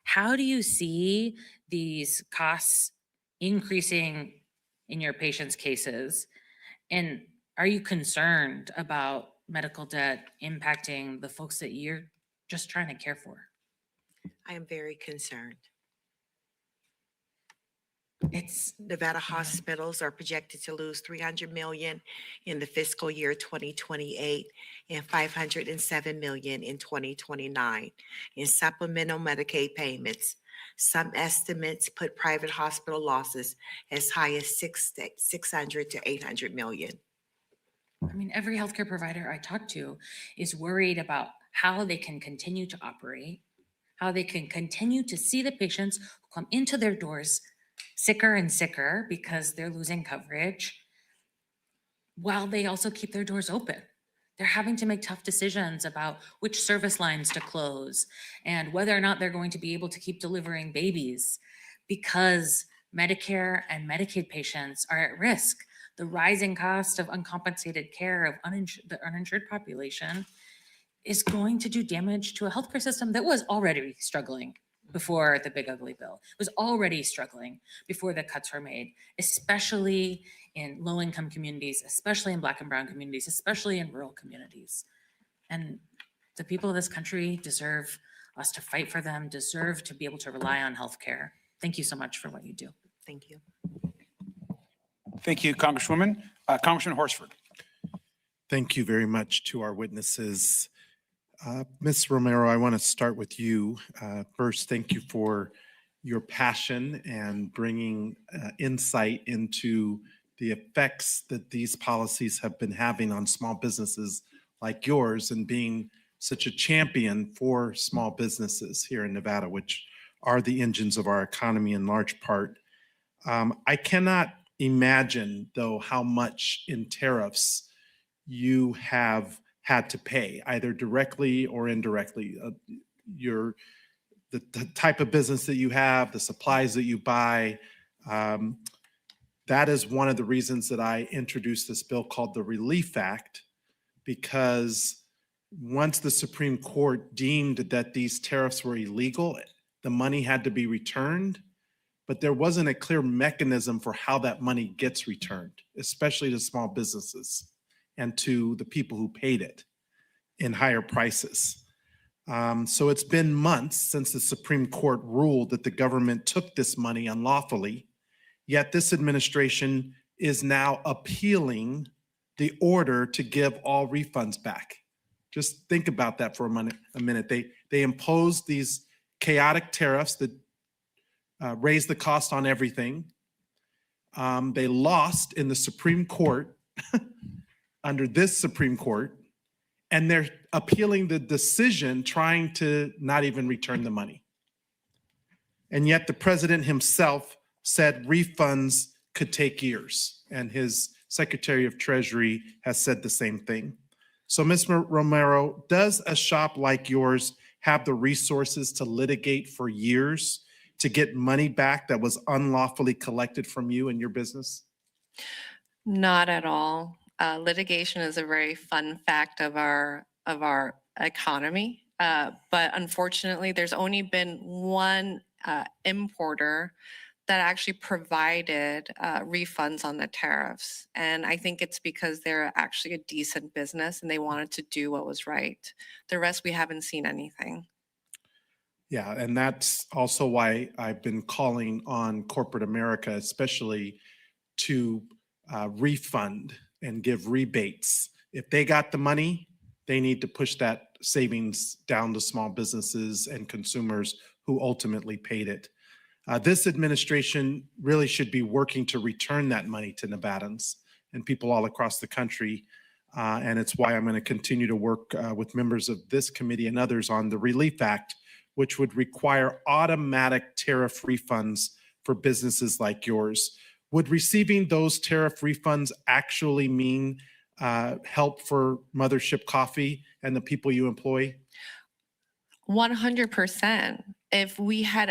S15: How do you see these costs increasing in your patients' cases? And are you concerned about medical debt impacting the folks that you're just trying to care for?
S12: I am very concerned.
S15: It's
S12: Nevada hospitals are projected to lose $300 million in the fiscal year 2028 and $507 million in 2029 in supplemental Medicaid payments. Some estimates put private hospital losses as high as 600 to 800 million.
S15: I mean, every healthcare provider I talk to is worried about how they can continue to operate, how they can continue to see the patients who come into their doors sicker and sicker because they're losing coverage, while they also keep their doors open. They're having to make tough decisions about which service lines to close and whether or not they're going to be able to keep delivering babies because Medicare and Medicaid patients are at risk. The rising cost of uncompensated care of the uninsured population is going to do damage to a healthcare system that was already struggling before the big ugly bill. It was already struggling before the cuts were made, especially in low-income communities, especially in Black and Brown communities, especially in rural communities. And The people of this country deserve us to fight for them, deserve to be able to rely on healthcare. Thank you so much for what you do.
S12: Thank you.
S9: Thank you, Congresswoman. Congressman Horsford.
S16: Thank you very much to our witnesses. Ms. Romero, I want to start with you. First, thank you for your passion and bringing insight into the effects that these policies have been having on small businesses like yours, and being such a champion for small businesses here in Nevada, which are the engines of our economy in large part. I cannot imagine, though, how much in tariffs you have had to pay, either directly or indirectly. The type of business that you have, the supplies that you buy, that is one of the reasons that I introduced this bill called the Relief Act, because once the Supreme Court deemed that these tariffs were illegal, the money had to be returned, but there wasn't a clear mechanism for how that money gets returned, especially to small businesses and to the people who paid it in higher prices. So it's been months since the Supreme Court ruled that the government took this money unlawfully, yet this administration is now appealing the order to give all refunds back. Just think about that for a minute. They imposed these chaotic tariffs that raised the cost on everything. They lost in the Supreme Court under this Supreme Court, and they're appealing the decision, trying to not even return the money. And yet the president himself said refunds could take years, and his Secretary of Treasury has said the same thing. So, Ms. Romero, does a shop like yours have the resources to litigate for years to get money back that was unlawfully collected from you and your business?
S13: Not at all. Litigation is a very fun fact of our economy, but unfortunately, there's only been one importer that actually provided refunds on the tariffs. And I think it's because they're actually a decent business and they wanted to do what was right. The rest, we haven't seen anything.
S16: Yeah, and that's also why I've been calling on corporate America, especially to refund and give rebates. If they got the money, they need to push that savings down to small businesses and consumers who ultimately paid it. This administration really should be working to return that money to Nevadans and people all across the country. And it's why I'm going to continue to work with members of this committee and others on the Relief Act, which would require automatic tariff refunds for businesses like yours. Would receiving those tariff refunds actually mean help for Mothership Coffee and the people you employ?
S13: 100%. If we had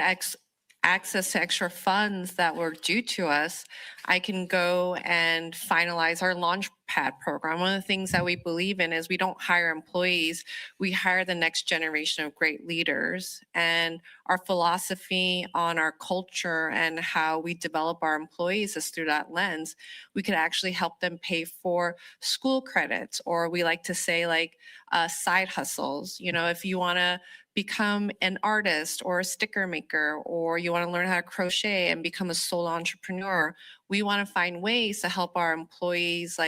S13: access to extra funds that were due to us, I can go and finalize our Launchpad program. One of the things that we believe in is we don't hire employees, we hire the next generation of great leaders. And our philosophy on our culture and how we develop our employees is through that lens. We could actually help them pay for school credits, or we like to say like side hustles. You know, if you want to become an artist or a sticker maker, or you want to learn how to crochet and become a solo entrepreneur, we want to find ways to help our employees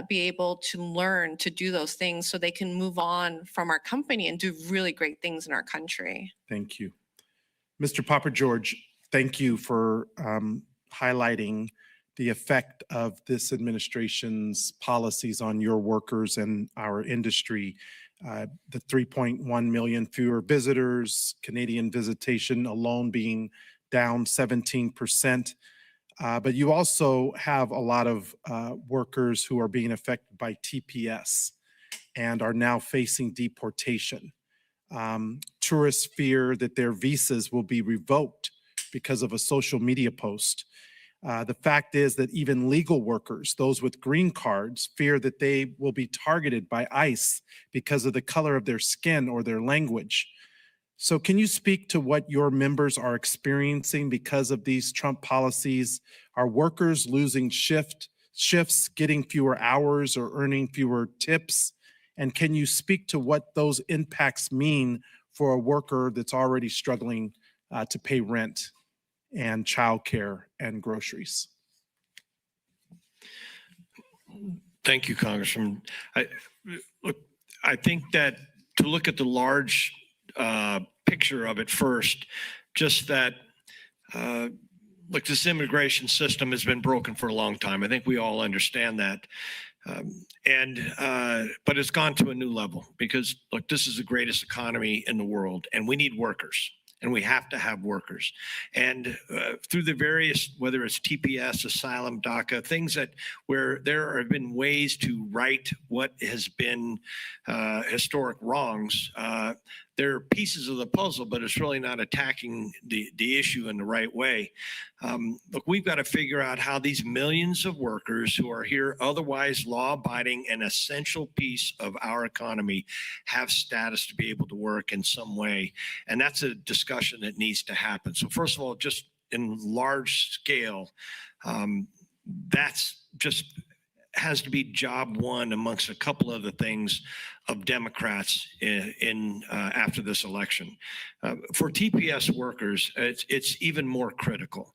S13: be able to learn to do those things so they can move on from our company and do really great things in our country.
S16: Thank you. Mr. Papa George, thank you for highlighting the effect of this administration's policies on your workers and our industry. The 3.1 million fewer visitors, Canadian visitation alone being down 17%. But you also have a lot of workers who are being affected by TPS and are now facing deportation. Tourists fear that their visas will be revoked because of a social media post. The fact is that even legal workers, those with green cards, fear that they will be targeted by ICE because of the color of their skin or their language. So can you speak to what your members are experiencing because of these Trump policies? Are workers losing shifts, getting fewer hours or earning fewer tips? And can you speak to what those impacts mean for a worker that's already struggling to pay rent and childcare and groceries?
S11: Thank you, Congressman. I think that to look at the large picture of it first, just that look, this immigration system has been broken for a long time. I think we all understand that. But it's gone to a new level because look, this is the greatest economy in the world and we need workers. And we have to have workers. And through the various, whether it's TPS, asylum, DACA, things that where there have been ways to right what has been historic wrongs, they're pieces of the puzzle, but it's really not attacking the issue in the right way. Look, we've got to figure out how these millions of workers who are here, otherwise law-abiding, an essential piece of our economy, have status to be able to work in some way. And that's a discussion that needs to happen. So first of all, just in large scale, that's just has to be job one amongst a couple of the things of Democrats in after this election. For TPS workers, it's even more critical.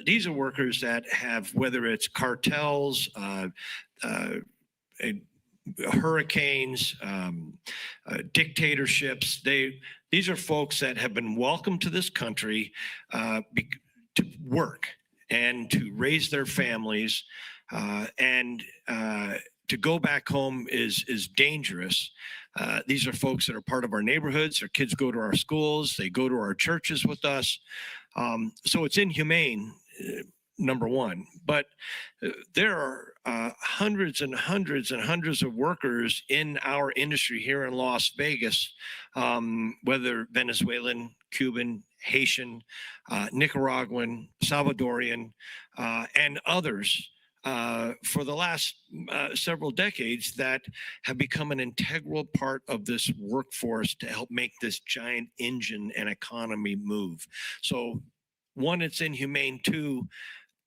S11: These are workers that have, whether it's cartels, hurricanes, dictatorships, these are folks that have been welcomed to this country to work and to raise their families. To go back home is dangerous. These are folks that are part of our neighborhoods. Their kids go to our schools. They go to our churches with us. So it's inhumane, number one. But there are hundreds and hundreds and hundreds of workers in our industry here in Las Vegas, whether Venezuelan, Cuban, Haitian, Nicaraguan, Salvadorian, and others. For the last several decades that have become an integral part of this workforce to help make this giant engine and economy move. So one, it's inhumane. Two,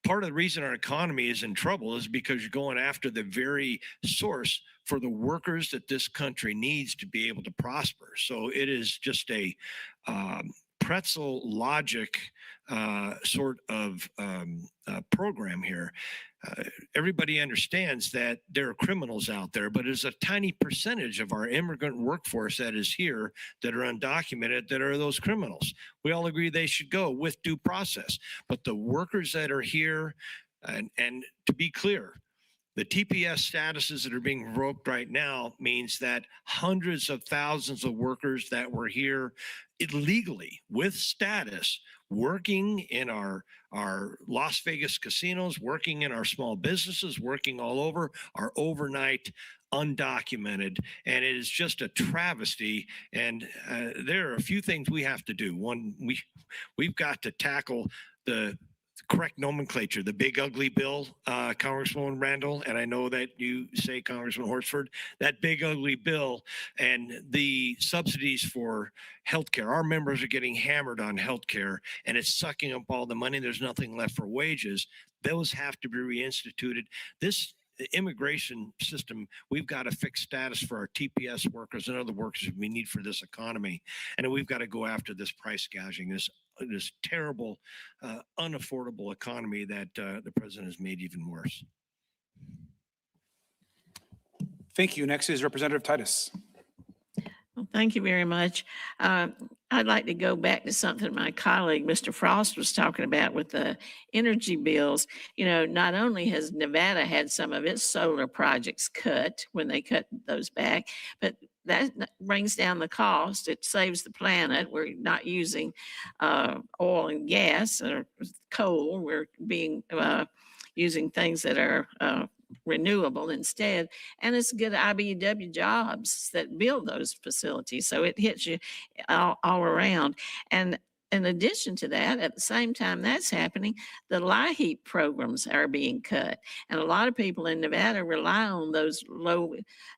S11: part of the reason our economy is in trouble is because you're going after the very source for the workers that this country needs to be able to prosper. So it is just a pretzel logic sort of program here. Everybody understands that there are criminals out there, but there's a tiny percentage of our immigrant workforce that is here that are undocumented that are those criminals. We all agree they should go with due process. But the workers that are here, and to be clear, the TPS statuses that are being revoked right now means that hundreds of thousands of workers that were here illegally with status working in our Las Vegas casinos, working in our small businesses, working all over, are overnight undocumented. And it is just a travesty. And there are a few things we have to do. One, we've got to tackle the correct nomenclature, the big ugly bill, Congresswoman Randall, and I know that you say Congressman Horsford, that big ugly bill and the subsidies for healthcare. Our members are getting hammered on healthcare and it's sucking up all the money. There's nothing left for wages. Those have to be reinstituted. This immigration system, we've got to fix status for our TPS workers and other workers we need for this economy. And we've got to go after this price gouging, this terrible, unaffordable economy that the president has made even worse.
S9: Thank you. Next is Representative Titus.
S6: Well, thank you very much. I'd like to go back to something my colleague, Mr. Frost, was talking about with the energy bills. You know, not only has Nevada had some of its solar projects cut when they cut those back, but that brings down the cost. It saves the planet. We're not using oil and gas or coal. We're using things that are renewable instead. And it's good IBEW jobs that build those facilities. So it hits you all around. And in addition to that, at the same time that's happening, the LIHEAP programs are being cut. And a lot of people in Nevada rely on those low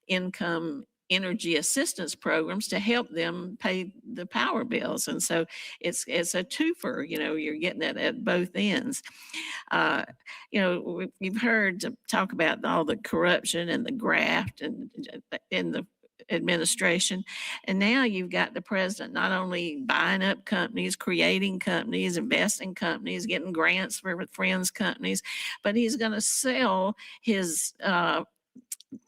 S6: income energy assistance programs to help them pay the power bills. And so it's a twofer, you know, you're getting it at both ends. You know, we've heard talk about all the corruption and the graft and in the administration. And now you've got the president not only buying up companies, creating companies, investing companies, getting grants for friends companies, but he's going to sell his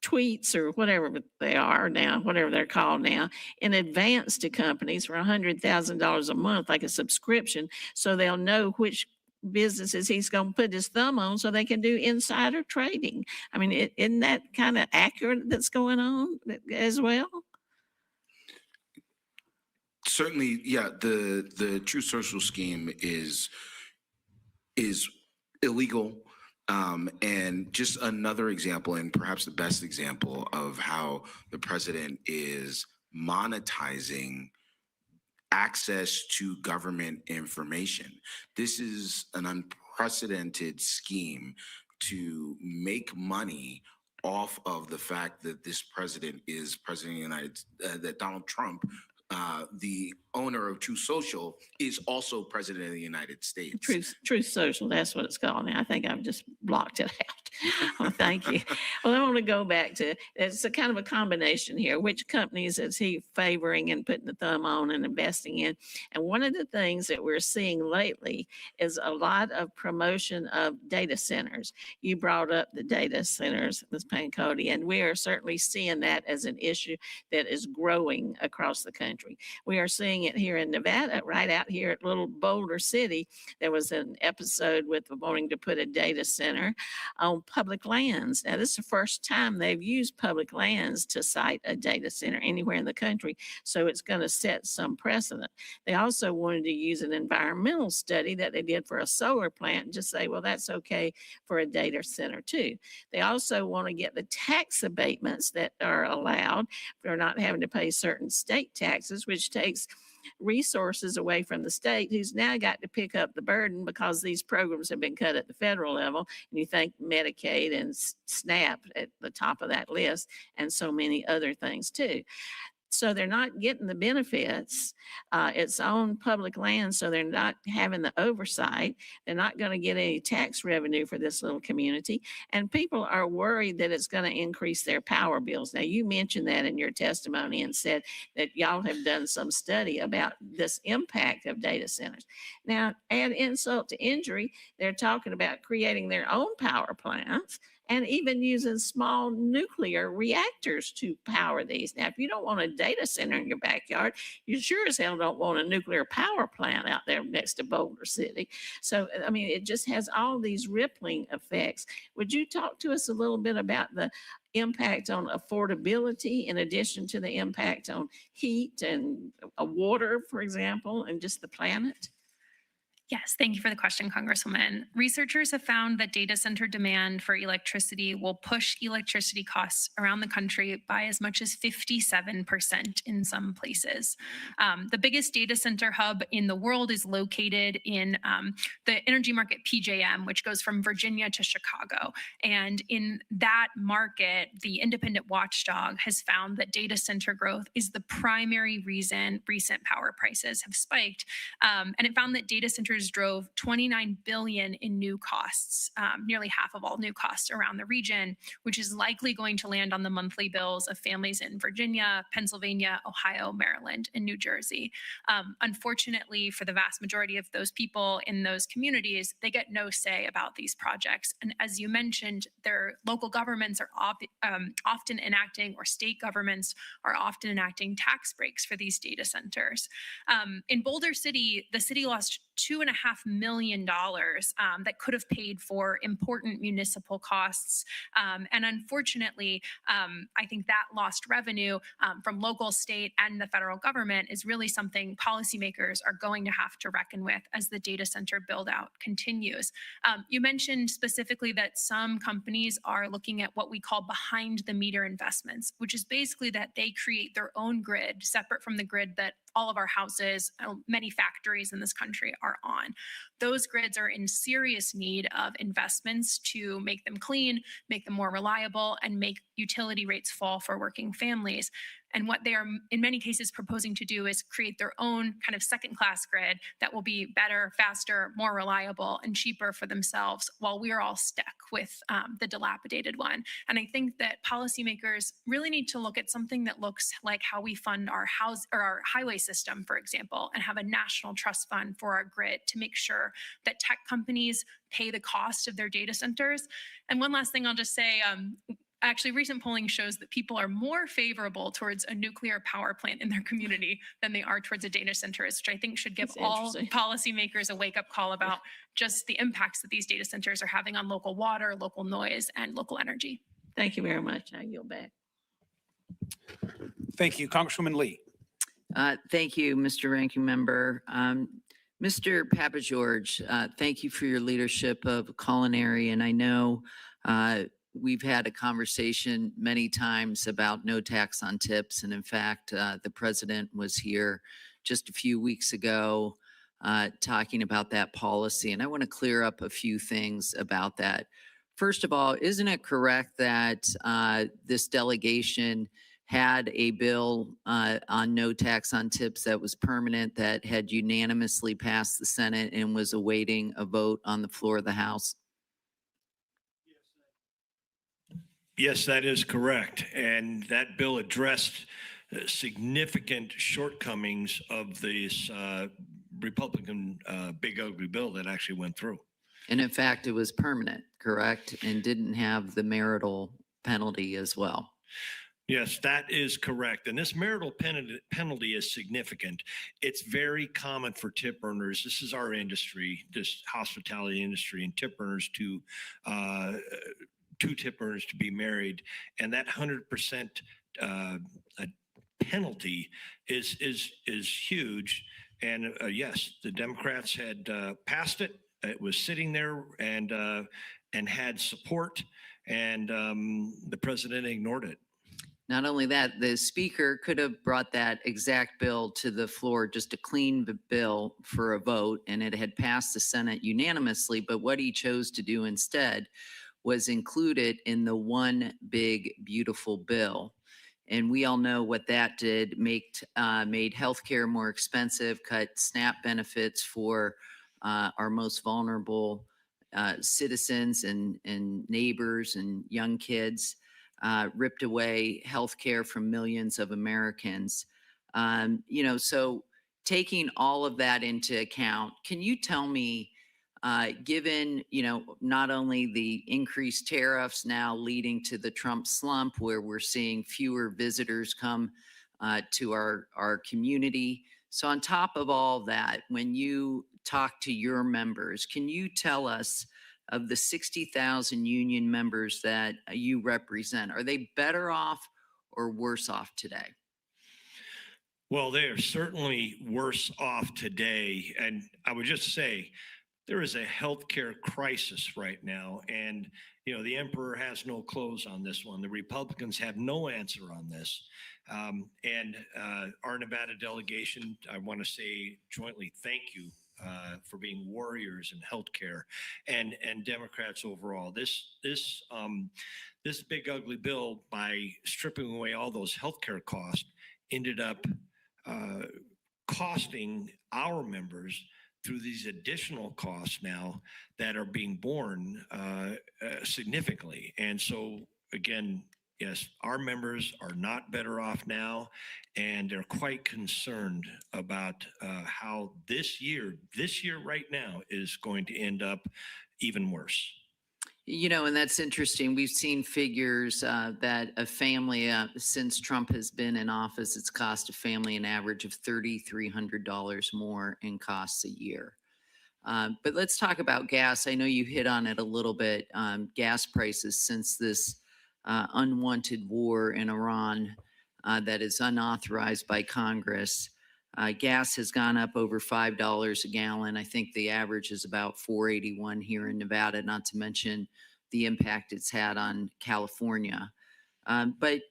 S6: tweets or whatever they are now, whatever they're called now, in advance to companies for $100,000 a month, like a subscription, so they'll know which businesses he's going to put his thumb on so they can do insider trading. I mean, isn't that kind of accurate that's going on as well?
S14: Certainly, yeah, the True Social scheme is illegal. And just another example, and perhaps the best example of how the president is monetizing access to government information. This is an unprecedented scheme to make money off of the fact that this president is president of the United States, that Donald Trump, the owner of True Social, is also president of the United States.
S6: Truth Social, that's what it's called now. I think I've just blocked it out. Well, thank you. Well, I want to go back to, it's a kind of a combination here. Which companies is he favoring and putting the thumb on and investing in? And one of the things that we're seeing lately is a lot of promotion of data centers. You brought up the data centers, Ms. Pancoti, and we are certainly seeing that as an issue that is growing across the country. We are seeing it here in Nevada, right out here at Little Boulder City. There was an episode with wanting to put a data center on public lands. Now, this is the first time they've used public lands to site a data center anywhere in the country. So it's going to set some precedent. They also wanted to use an environmental study that they did for a solar plant and just say, well, that's okay for a data center too. They also want to get the tax abatements that are allowed for not having to pay certain state taxes, which takes resources away from the state, who's now got to pick up the burden because these programs have been cut at the federal level. And you think Medicaid and SNAP at the top of that list, and so many other things too. So they're not getting the benefits. It's on public land, so they're not having the oversight. They're not going to get any tax revenue for this little community. And people are worried that it's going to increase their power bills. Now, you mentioned that in your testimony and said that y'all have done some study about this impact of data centers. Now, add insult to injury, they're talking about creating their own power plants and even using small nuclear reactors to power these. Now, if you don't want a data center in your backyard, you sure as hell don't want a nuclear power plant out there next to Boulder City. So, I mean, it just has all these rippling effects. Would you talk to us a little bit about the impact on affordability in addition to the impact on heat and water, for example, and just the planet?
S10: Yes, thank you for the question, Congresswoman. Researchers have found that data center demand for electricity will push electricity costs around the country by as much as 57% in some places. The biggest data center hub in the world is located in the energy market PJM, which goes from Virginia to Chicago. And in that market, the independent watchdog has found that data center growth is the primary reason recent power prices have spiked. And it found that data centers drove $29 billion in new costs, nearly half of all new costs around the region, which is likely going to land on the monthly bills of families in Virginia, Pennsylvania, Ohio, Maryland, and New Jersey. Unfortunately, for the vast majority of those people in those communities, they get no say about these projects. And as you mentioned, their local governments are often enacting, or state governments are often enacting tax breaks for these data centers. In Boulder City, the city lost $2.5 million that could have paid for important municipal costs. And unfortunately, I think that lost revenue from local, state, and the federal government is really something policymakers are going to have to reckon with as the data center build out continues. You mentioned specifically that some companies are looking at what we call behind the meter investments, which is basically that they create their own grid separate from the grid that all of our houses, many factories in this country are on. Those grids are in serious need of investments to make them clean, make them more reliable, and make utility rates fall for working families. And what they are in many cases proposing to do is create their own kind of second-class grid that will be better, faster, more reliable, and cheaper for themselves, while we are all stuck with the dilapidated one. And I think that policymakers really need to look at something that looks like how we fund our our highway system, for example, and have a national trust fund for our grid to make sure that tech companies pay the cost of their data centers. And one last thing I'll just say, actually, recent polling shows that people are more favorable towards a nuclear power plant in their community than they are towards a data center, which I think should give
S6: That's
S10: all
S6: interesting.
S10: policymakers a wake-up call about just the impacts that these data centers are having on local water, local noise, and local energy.
S6: Thank you very much. I yield back.
S9: Thank you, Congresswoman Lee.
S5: Thank you, Mr. Ranking Member. Mr. Papageorge, thank you for your leadership of culinary. And I know we've had a conversation many times about no tax on tips. And in fact, the president was here just a few weeks ago talking about that policy. And I want to clear up a few things about that. First of all, isn't it correct that this delegation had a bill on no tax on tips that was permanent, that had unanimously passed the Senate and was awaiting a vote on the floor of the House?
S11: Yes, that is correct. And that bill addressed significant shortcomings of this Republican big ugly bill that actually went through.
S5: And in fact, it was permanent, correct? And didn't have the marital penalty as well.
S11: Yes, that is correct. And this marital penalty is significant. It's very common for tip earners. This is our industry, this hospitality industry, and tip earners to two tip earners to be married. And that 100% penalty is huge. And yes, the Democrats had passed it. It was sitting there and had support, and the president ignored it.
S5: Not only that, the speaker could have brought that exact bill to the floor, just a clean bill for a vote, and it had passed the Senate unanimously. But what he chose to do instead was include it in the one big, beautiful bill. And we all know what that did, made healthcare more expensive, cut SNAP benefits for our most vulnerable citizens and neighbors and young kids. Ripped away health care from millions of Americans. So taking all of that into account, can you tell me, given, not only the increased tariffs now leading to the Trump slump, where we're seeing fewer visitors come to our community. So on top of all that, when you talk to your members, can you tell us, of the 60,000 union members that you represent, are they better off or worse off today?
S11: Well, they are certainly worse off today. And I would just say there is a healthcare crisis right now. And, the emperor has no clothes on this one. The Republicans have no answer on this. And our Nevada delegation, I want to say jointly, thank you for being warriors in healthcare, and Democrats overall. This big ugly bill, by stripping away all those healthcare costs, ended up costing our members through these additional costs now that are being borne significantly. And so again, yes, our members are not better off now, and they're quite concerned about how this year right now is going to end up even worse.
S5: And that's interesting. We've seen figures that a family, since Trump has been in office, it's cost a family an average of $3,300 more in costs a year. But let's talk about gas. I know you hit on it a little bit. Gas prices since this unwanted war in Iran that is unauthorized by Congress. Gas has gone up over $5 a gallon. I think the average is about $4.81 here in Nevada, not to mention the impact it's had on California. But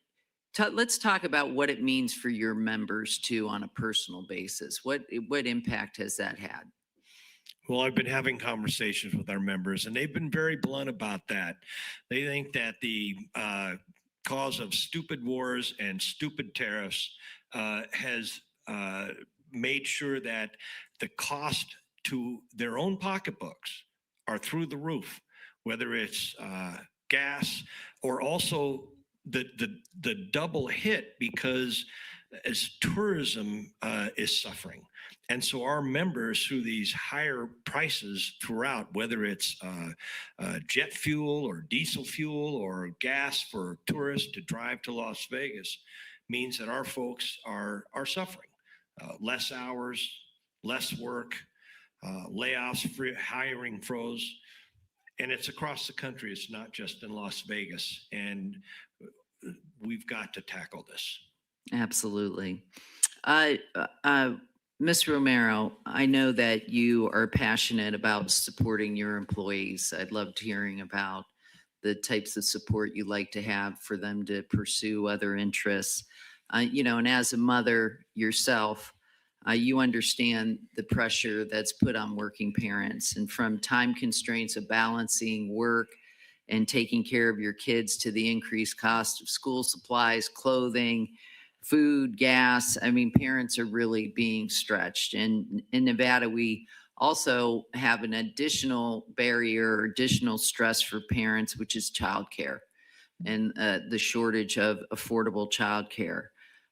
S5: let's talk about what it means for your members too on a personal basis. What impact has that had?
S11: Well, I've been having conversations with our members, and they've been very blunt about that. They think that the cause of stupid wars and stupid tariffs, has made sure that the cost to their own pocketbooks are through the roof, whether it's gas or also the double hit because as tourism is suffering. And so our members, through these higher prices throughout, whether it's jet fuel or diesel fuel or gas for tourists to drive to Las Vegas, means that our folks are suffering. Less hours, less work, layoffs, hiring froze. And it's across the country. It's not just in Las Vegas. And we've got to tackle this.
S5: Absolutely. Ms. Romero, I know that you are passionate about supporting your employees. I'd love hearing about the types of support you like to have for them to pursue other interests. And as a mother yourself, you understand the pressure that's put on working parents, and from time constraints of balancing work and taking care of your kids to the increased cost of school supplies, clothing, food, gas. I mean, parents are really being stretched. And in Nevada, we also have an additional barrier or additional stress for parents, which is childcare and the shortage of affordable childcare.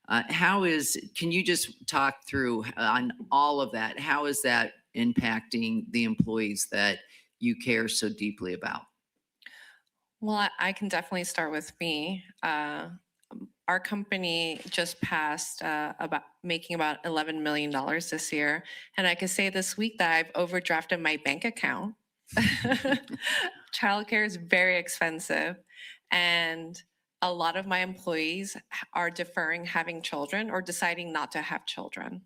S5: Can you just talk through on all of that? How is that impacting the employees that you care so deeply about?
S13: Well, I can definitely start with me. Our company just passed making about $11 million this year. And I can say this week that I've overdrafted my bank account. Childcare is very expensive. And a lot of my employees are deferring having children or deciding not to have children.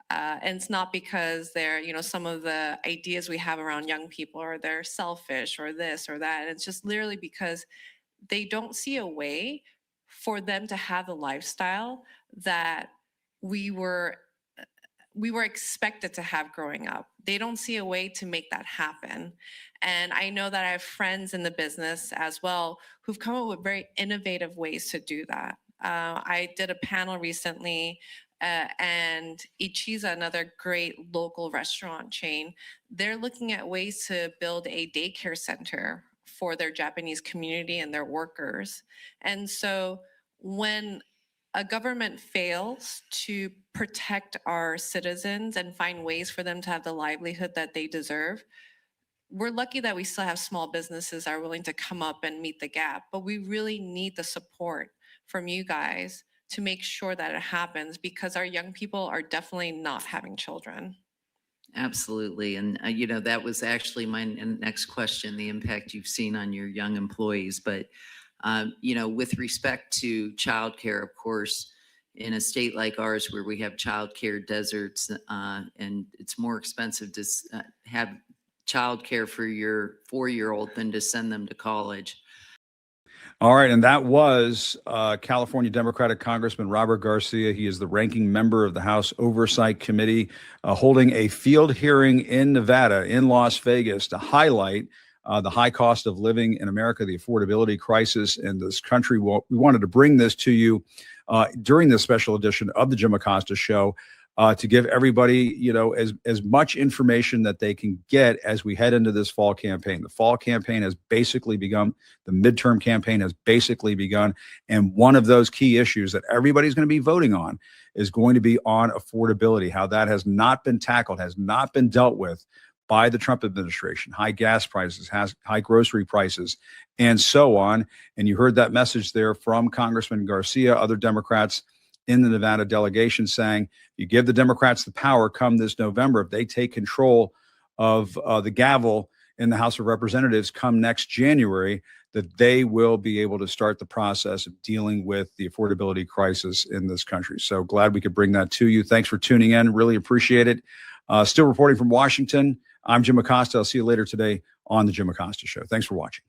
S13: And it's not because they're, some of the ideas we have around young people are they're selfish or this or that. It's just literally because they don't see a way for them to have the lifestyle that we were expected to have growing up. They don't see a way to make that happen. And I know that I have friends in the business as well who've come up with very innovative ways to do that. I did a panel recently and Ichiza, another great local restaurant chain, they're looking at ways to build a daycare center for their Japanese community and their workers. And so when a government fails to protect our citizens and find ways for them to have the livelihood that they deserve, we're lucky that we still have small businesses that are willing to come up and meet the gap, but we really need the support from you guys to make sure that it happens, because our young people are definitely not having children.
S5: Absolutely. And, that was actually my next question, the impact you've seen on your young employees. But, with respect to childcare, of course, in a state like ours where we have childcare deserts and it's more expensive to have childcare for your 4-year-old than to send them to college.
S2: All right, and that was California Democratic Congressman Robert Garcia. He is the ranking member of the House Oversight Committee, holding a field hearing in Nevada, in Las Vegas, to highlight the high cost of living in America, the affordability crisis in this country. We wanted to bring this to you during this special edition of the Jim Acosta Show to give everybody, as much information that they can get as we head into this fall campaign. The fall campaign has basically begun. The midterm campaign has basically begun. And one of those key issues that everybody's going to be voting on is going to be on affordability, how that has not been tackled, has not been dealt with by the Trump administration. High gas prices, high grocery prices, and so on. And you heard that message there from Congressman Garcia, other Democrats in the Nevada delegation saying, you give the Democrats the power come this November, if they take control of the gavel in the House of Representatives come next January, that they will be able to start the process of dealing with the affordability crisis in this country. So glad we could bring that to you. Thanks for tuning in. Really appreciate it. Still reporting from Washington, I'm Jim Acosta. I'll see you later today on the Jim Acosta Show. Thanks for watching.